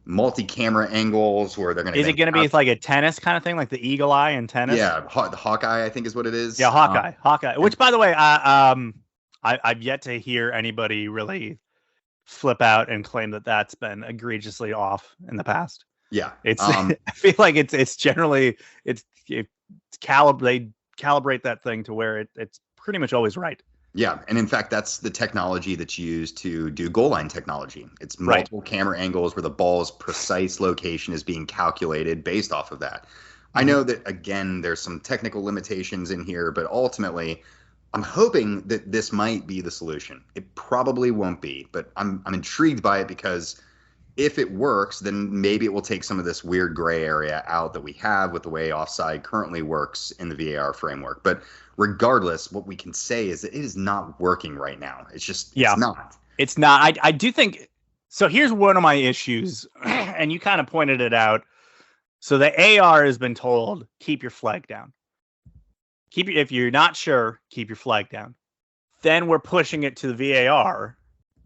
multi-camera angles where they're going to... Is it going to be like a tennis kind of thing, like the eagle eye in tennis? Yeah, the Hawkeye, I think is what it is. Yeah, Hawkeye. Which, by the way, I've yet to hear anybody really flip out and claim that that's been egregiously off in the past. Yeah, it's. I feel like it's generally they calibrate that thing to where it's pretty much always right. Yeah, and in fact, that's the technology that's used to do goal line technology. It's multiple camera angles where the ball's precise location is being calculated based off of that. I know that, again, there's some technical limitations in here, but ultimately, I'm hoping that this might be the solution. It probably won't be, but I'm intrigued by it because if it works, then maybe it will take some of this weird gray area out that we have with the way offside currently works in the VAR framework. But regardless, what we can say is that it is not working right now. It's just, it's not. It's not. I do think, so here's one of my issues, and you kind of pointed it out. So the AR has been told, keep your flag down. If you're not sure, keep your flag down. Then we're pushing it to the VAR.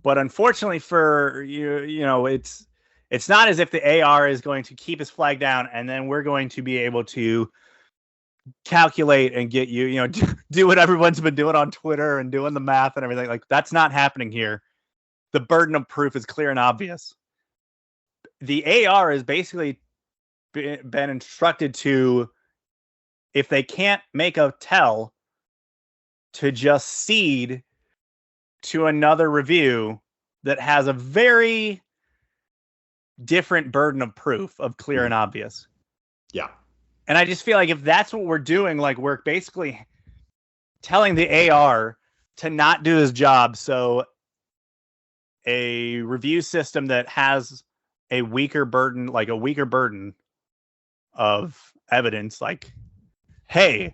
But unfortunately for it's not as if the AR is going to keep his flag down and then we're going to be able to calculate and get do what everyone's been doing on Twitter and doing the math and everything. Like, that's not happening here. The burden of proof is clear and obvious. The AR has basically been instructed to, if they can't make a tell, to just cede to another review that has a very different burden of proof of clear and obvious. Yeah. And I just feel like if that's what we're doing, like we're basically telling the AR to not do his job. So a review system that has a weaker burden of evidence, like, hey,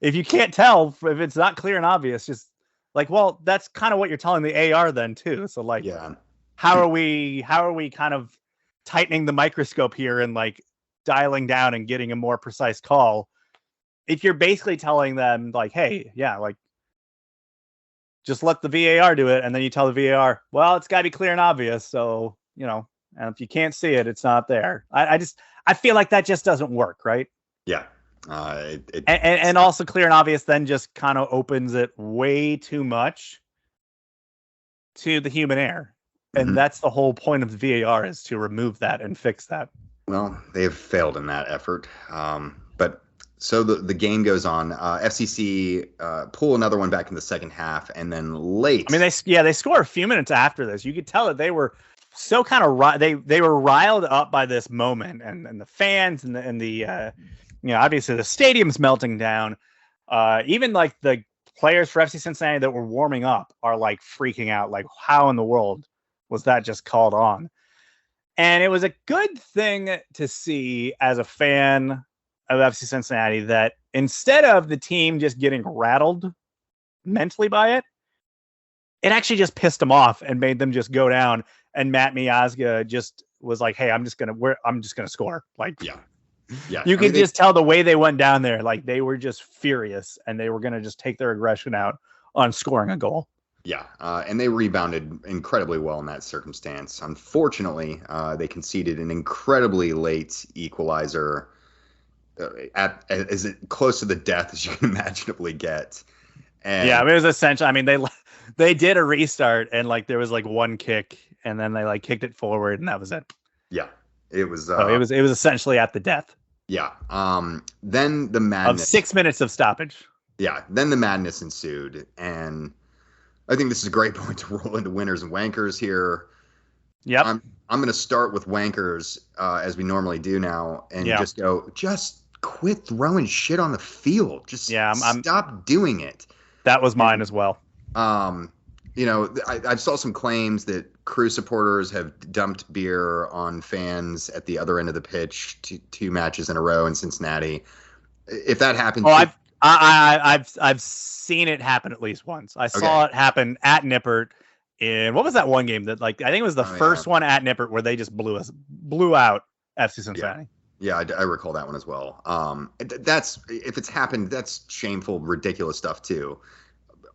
if you can't tell, if it's not clear and obvious, just like, well, that's kind of what you're telling the AR then too. So like, Yeah. how are we kind of tightening the microscope here and like dialing down and getting a more precise call? If you're basically telling them like, hey, yeah, like just let the VAR do it, and then you tell the VAR, well, it's got to be clear and obvious. So, you know, and if you can't see it, it's not there. I feel like that just doesn't work, right? Yeah. And also clear and obvious then just kind of opens it way too much to the human error. And that's the whole point of the VAR, is to remove that and fix that. Well, they've failed in that effort. But so the game goes on. FCC pull another one back in the second half, and then late. I mean, they score a few minutes after this. You could tell that they were so kind of they were riled up by this moment, and the fans and the obviously the stadium's melting down. Even like the players for FC Cincinnati that were warming up are like freaking out, like, how in the world was that just called on? And it was a good thing to see as a fan of FC Cincinnati that instead of the team just getting rattled mentally by it, it actually just pissed them off and made them just go down. And Matt Miazga just was like, "Hey, I'm just gonna score." Like, yeah. You could just tell the way they went down there, like they were just furious and they were gonna just take their aggression out on scoring a goal. Yeah, and they rebounded incredibly well in that circumstance. Unfortunately, they conceded an incredibly late equalizer at as close to the death as you can imaginably get. And yeah, I mean, it was essential. I mean, they did a restart and like there was like one kick and then they like kicked it forward and that was it. Yeah, it was. So it was essentially at the death. Yeah. Then the madness of 6 minutes of stoppage. Yeah. Then the madness ensued, and I think this is a great point to roll into winners and wankers here. Yep. I'm going to start with wankers as we normally do now, and just quit throwing shit on the field. Just stop doing it. That was mine as well. I saw some claims that Crew supporters have dumped beer on fans at the other end of the pitch two matches in a row in Cincinnati. If that happens, I've seen it happen at least once. I saw it happen at Nippert in what was that one game that like I think it was the first one at Nippert where they just blew out FC Cincinnati. Yeah, I recall that one as well. That's if it's happened, that's shameful, ridiculous stuff too.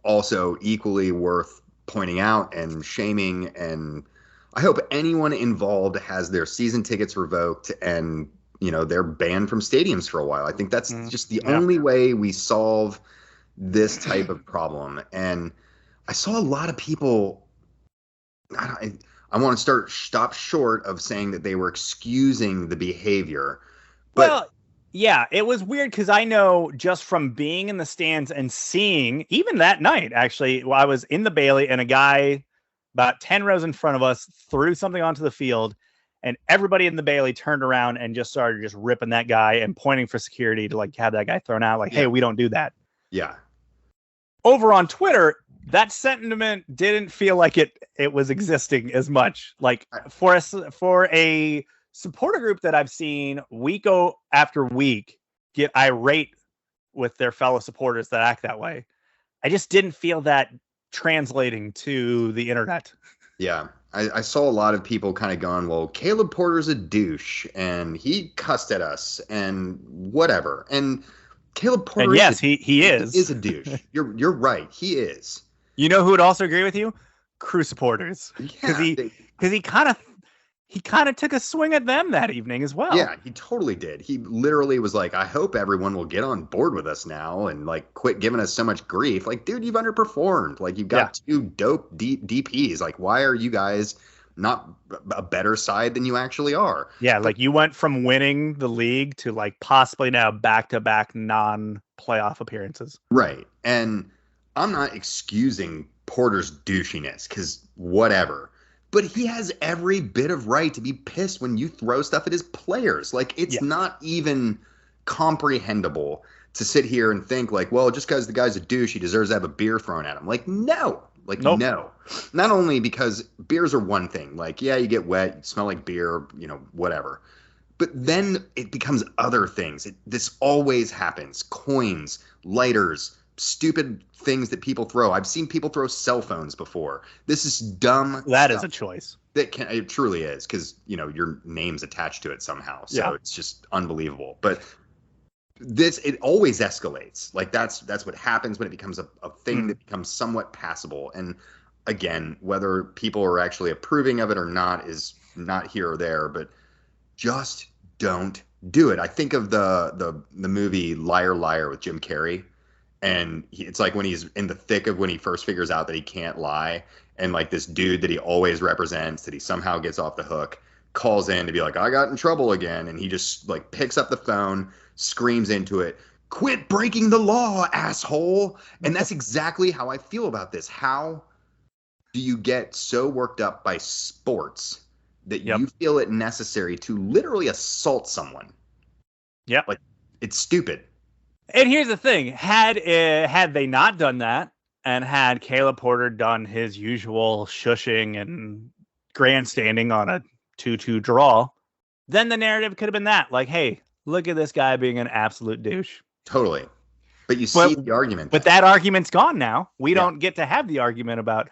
Also equally worth pointing out and shaming, and I hope anyone involved has their season tickets revoked and they're banned from stadiums for a while. I think that's just the only way we solve this type of problem. And I saw a lot of people. I want to stop short of saying that they were excusing the behavior. But yeah, it was weird because I know just from being in the stands and seeing, even that night, actually, I was in the Bailey and a guy about 10 rows in front of us threw something onto the field and everybody in the Bailey turned around and just started just ripping that guy and pointing for security to like have that guy thrown out. Like, hey, we don't do that. Yeah. Over on Twitter, that sentiment didn't feel like it was existing as much. Like for a supporter group that I've seen week after week get irate with their fellow supporters that act that way, I just didn't feel that translating to the internet. Yeah, I saw a lot of people kind of going, well, Caleb Porter's a douche and he cussed at us and whatever. And Caleb Porter, and yes, he is a douche. You're right, he is. You know who would also agree with you? Crew supporters, because he kind of took a swing at them that evening as well. Yeah, he totally did. He literally was like, I hope everyone will get on board with us now and like quit giving us so much grief. Like, dude, you've underperformed. Like, you've got two dope DPs. Like, why are you guys not a better side than you actually are? Yeah, like you went from winning the league to like possibly now back-to-back non-playoff appearances. Right. And I'm not excusing Porter's douchiness, because whatever. But he has every bit of right to be pissed when you throw stuff at his players. Like, it's not even comprehensible to sit here and think, like, well, just because the guy's a douche, he deserves to have a beer thrown at him. Like, no. Like, nope. No. Not only because beers are one thing. Like, yeah, you get wet, you smell like beer, whatever. But then it becomes other things. This always happens. Coins, lighters, stupid things that people throw. I've seen people throw cell phones before. This is dumb. That is a choice. It truly is, because your name's attached to it somehow. So It's just unbelievable. But it always escalates. Like, that's what happens when it becomes a thing that becomes somewhat passable. And again, whether people are actually approving of it or not is not here or there, but just don't do it. I think of the movie Liar Liar with Jim Carrey, and it's like when he's in the thick of when he first figures out that he can't lie, and like this dude that he always represents, that he somehow gets off the hook, calls in to be like, I got in trouble again, and he just like picks up the phone, screams into it, quit breaking the law, asshole. And that's exactly how I feel about this. How do you get so worked up by sports that you feel it necessary to literally assault someone? Yep. Like, it's stupid. And here's the thing. Had they not done that, and had Caleb Porter done his usual shushing and grandstanding on a 2-2 draw, then the narrative could have been that. Like, hey, look at this guy being an absolute douche. Totally. But you see the argument. But that argument's gone now. We don't get to have the argument about,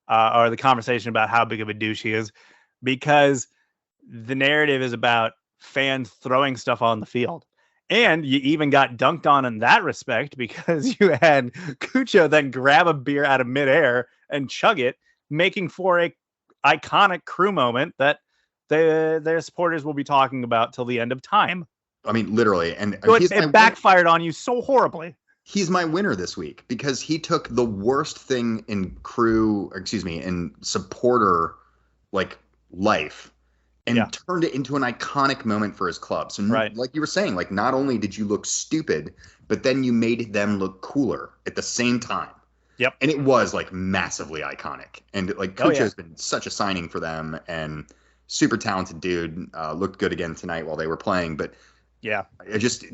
or the conversation about how big of a douche he is, because the narrative is about fans throwing stuff on the field. And you even got dunked on in that respect, because you had Cucho then grab a beer out of midair and chug it, making for a iconic Crew moment that their supporters will be talking about till the end of time. I mean, literally. And so it backfired on you so horribly. He's my winner this week, because he took the worst thing in in supporter like life and turned it into an iconic moment for his club. So like you were saying, like, not only did you look stupid, but then you made them look cooler at the same time. Yep. And it was like massively iconic. And like Cucho's been such a signing for them, and super talented dude. Looked good again tonight while they were playing. But I just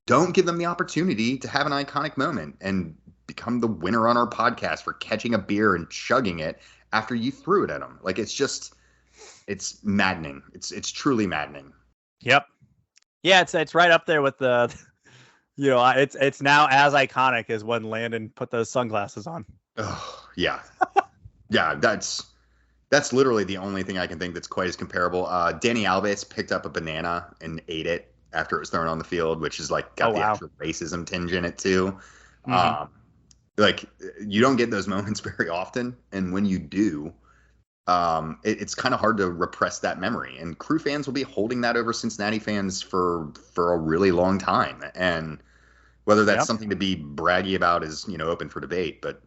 don't give them the opportunity to have an iconic moment and become the winner on our podcast for catching a beer and chugging it after you threw it at them. Like, it's maddening. It's truly maddening. Yep. Yeah, it's right up there with the, it's now as iconic as when Landon put those sunglasses on. Oh, yeah. Yeah, that's literally the only thing I can think that's quite as comparable. Danny Alves picked up a banana and ate it after it was thrown on the field, which is like got the extra racism tinge in it too. Mm-hmm. Like, you don't get those moments very often, and when you do, it's kind of hard to repress that memory. And Crew fans will be holding that over Cincinnati fans for a really long time. And whether that's something to be braggy about is, open for debate, but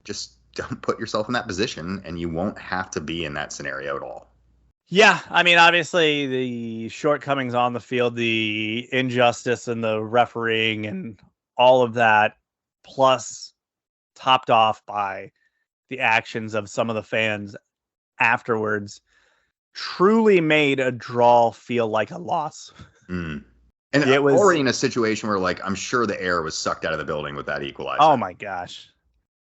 just don't put yourself in that position, and you won't have to be in that scenario at all. Yeah, I mean, obviously the shortcomings on the field, the injustice and the refereeing and all of that, plus topped off by the actions of some of the fans afterwards, truly made a draw feel like a loss. And it was already in a situation where, like, I'm sure the air was sucked out of the building with that equalizer. Oh my gosh,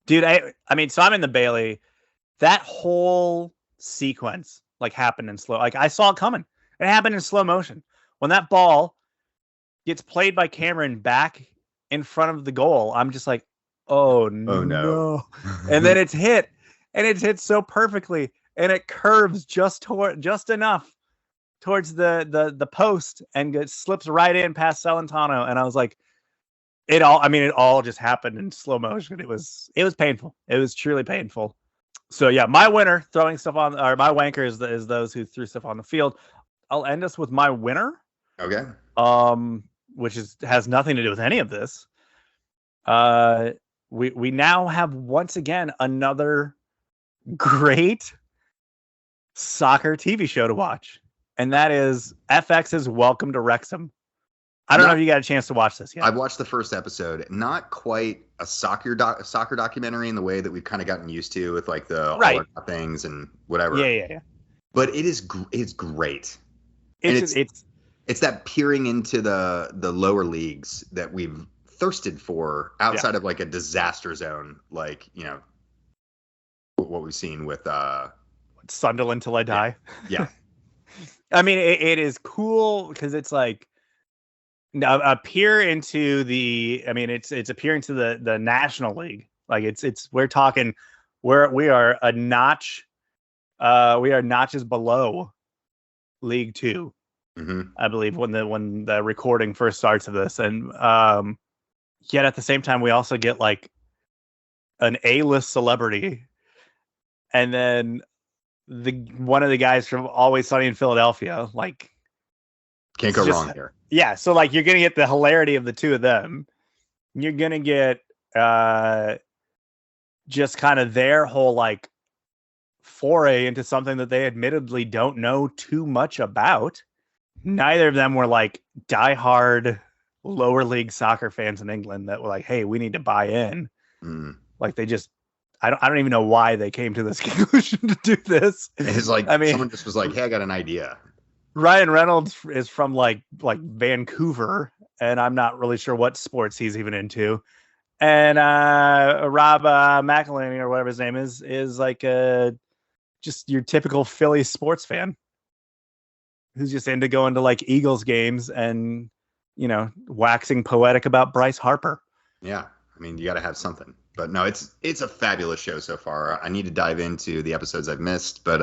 dude. I mean, so I'm in the Bailey. That whole sequence happened in slow. Like, I saw it coming. It happened in slow motion. When that ball gets played by Cameron back in front of the goal, I'm just like, oh no. And then it's hit so perfectly, and it curves just enough towards the post and slips right in past Celentano. And I was like, it all just happened in slow motion. It was painful. It was truly painful. So yeah, my winner throwing stuff on, or my wanker is those who threw stuff on the field. I'll end us with my winner. Okay. Which has nothing to do with any of this. We now have once again another great soccer TV show to watch, and that is FX's Welcome to Wrexham. I don't know if you got a chance to watch this yet. I've watched the first episode. Not quite a soccer documentary in the way that we've kind of gotten used to with like the right. all or things and whatever. Yeah. But it's great. It's that peering into the lower leagues that we've thirsted for outside of like a disaster zone, like, you know, what we've seen with Sunderland Till I Die. Yeah. I mean, it is cool because it's like a peer into the. I mean, it's a peer into the National League. Like we're talking, we are a notch. We are notches below League Two. Mm-hmm. I believe when the recording first starts of this, and yet at the same time we also get like an A-list celebrity, and then one of the guys from Always Sunny in Philadelphia, like can't go wrong here. Yeah, so like you're gonna get the hilarity of the two of them. You're gonna get just kind of their whole like foray into something that they admittedly don't know too much about. Neither of them were like diehard lower league soccer fans in England that were like, "Hey, we need to buy in." Like they just, I don't even know why they came to this conclusion to do this. It's like, I mean, someone just was like, "Hey, I got an idea." Ryan Reynolds is from like Vancouver, and I'm not really sure what sports he's even into. And Rob McElhenney or whatever his name is like just your typical Philly sports fan who's just into going to like Eagles games and, you know, waxing poetic about Bryce Harper. Yeah. I mean, you got to have something. But no, it's a fabulous show so far. I need to dive into the episodes I've missed, but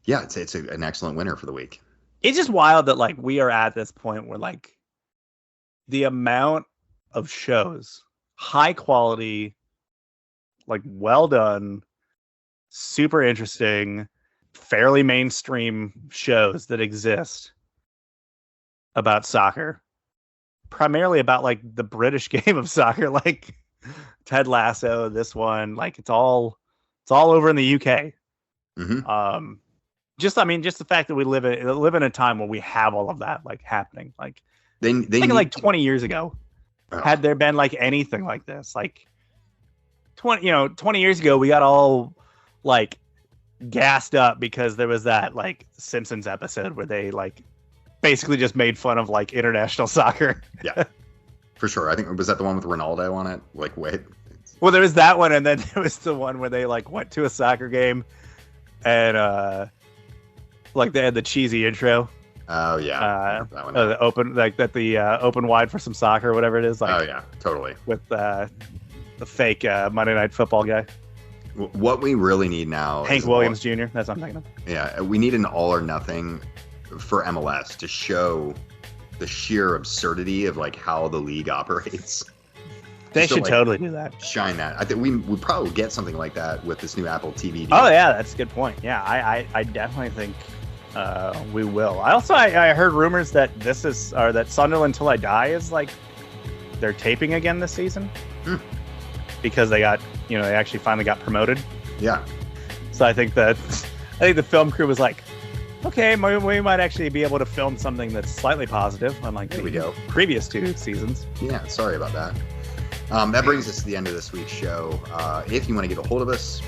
yeah, it's an excellent winner for the week. It's just wild that like we are at this point where like the amount of shows, high quality, like well done, super interesting, fairly mainstream shows that exist about soccer, primarily about like the British game of soccer, like Ted Lasso, this one, like it's all over in the UK. Mm-hmm. Just the fact that we live in a time where we have all of that like happening, like they like 20 years ago, had there been like anything like this, like 20 years ago, we got all like gassed up because there was that like Simpsons episode where they like basically just made fun of like international soccer. Yeah, for sure. I think was that the one with Ronaldo on it? Like, wait. Well, there was that one, and then there was the one where they like went to a soccer game, and like they had the cheesy intro. Oh yeah, that one. The open like that the open wide for some soccer or whatever it is. Like, oh yeah, totally. With the fake Monday Night Football guy. What we really need now, Hank Williams Jr. That's what I'm thinking of. Yeah, we need an all or nothing for MLS to show the sheer absurdity of like how the league operates. They should totally do that. Shine that. I think we probably get something like that with this new Apple TV deal. Oh yeah, that's a good point. Yeah, I definitely think we will. I heard rumors that that Sunderland Till I Die is like they're taping again this season because they actually finally got promoted. Yeah. So I think the film crew was like, okay, we might actually be able to film something that's slightly positive, unlike the previous two seasons. Yeah, sorry about that. That brings us to the end of this week's show. If you want to get a hold of us,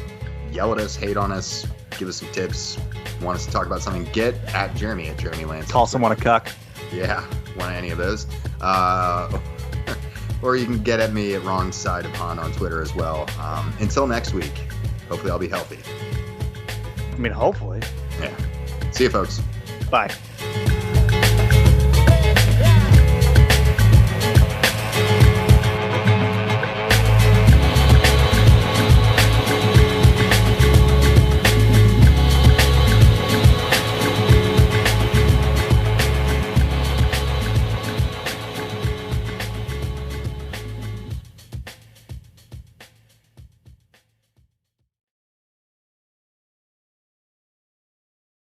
yell at us, hate on us, give us some tips, want us to talk about something, get at Jeremy Lance. Call someone a cuck. Yeah, want any of those. Or you can get at me at Wrong Side of Han on Twitter as well. Until next week, hopefully I'll be healthy. I mean, hopefully. Yeah. See you, folks. Bye.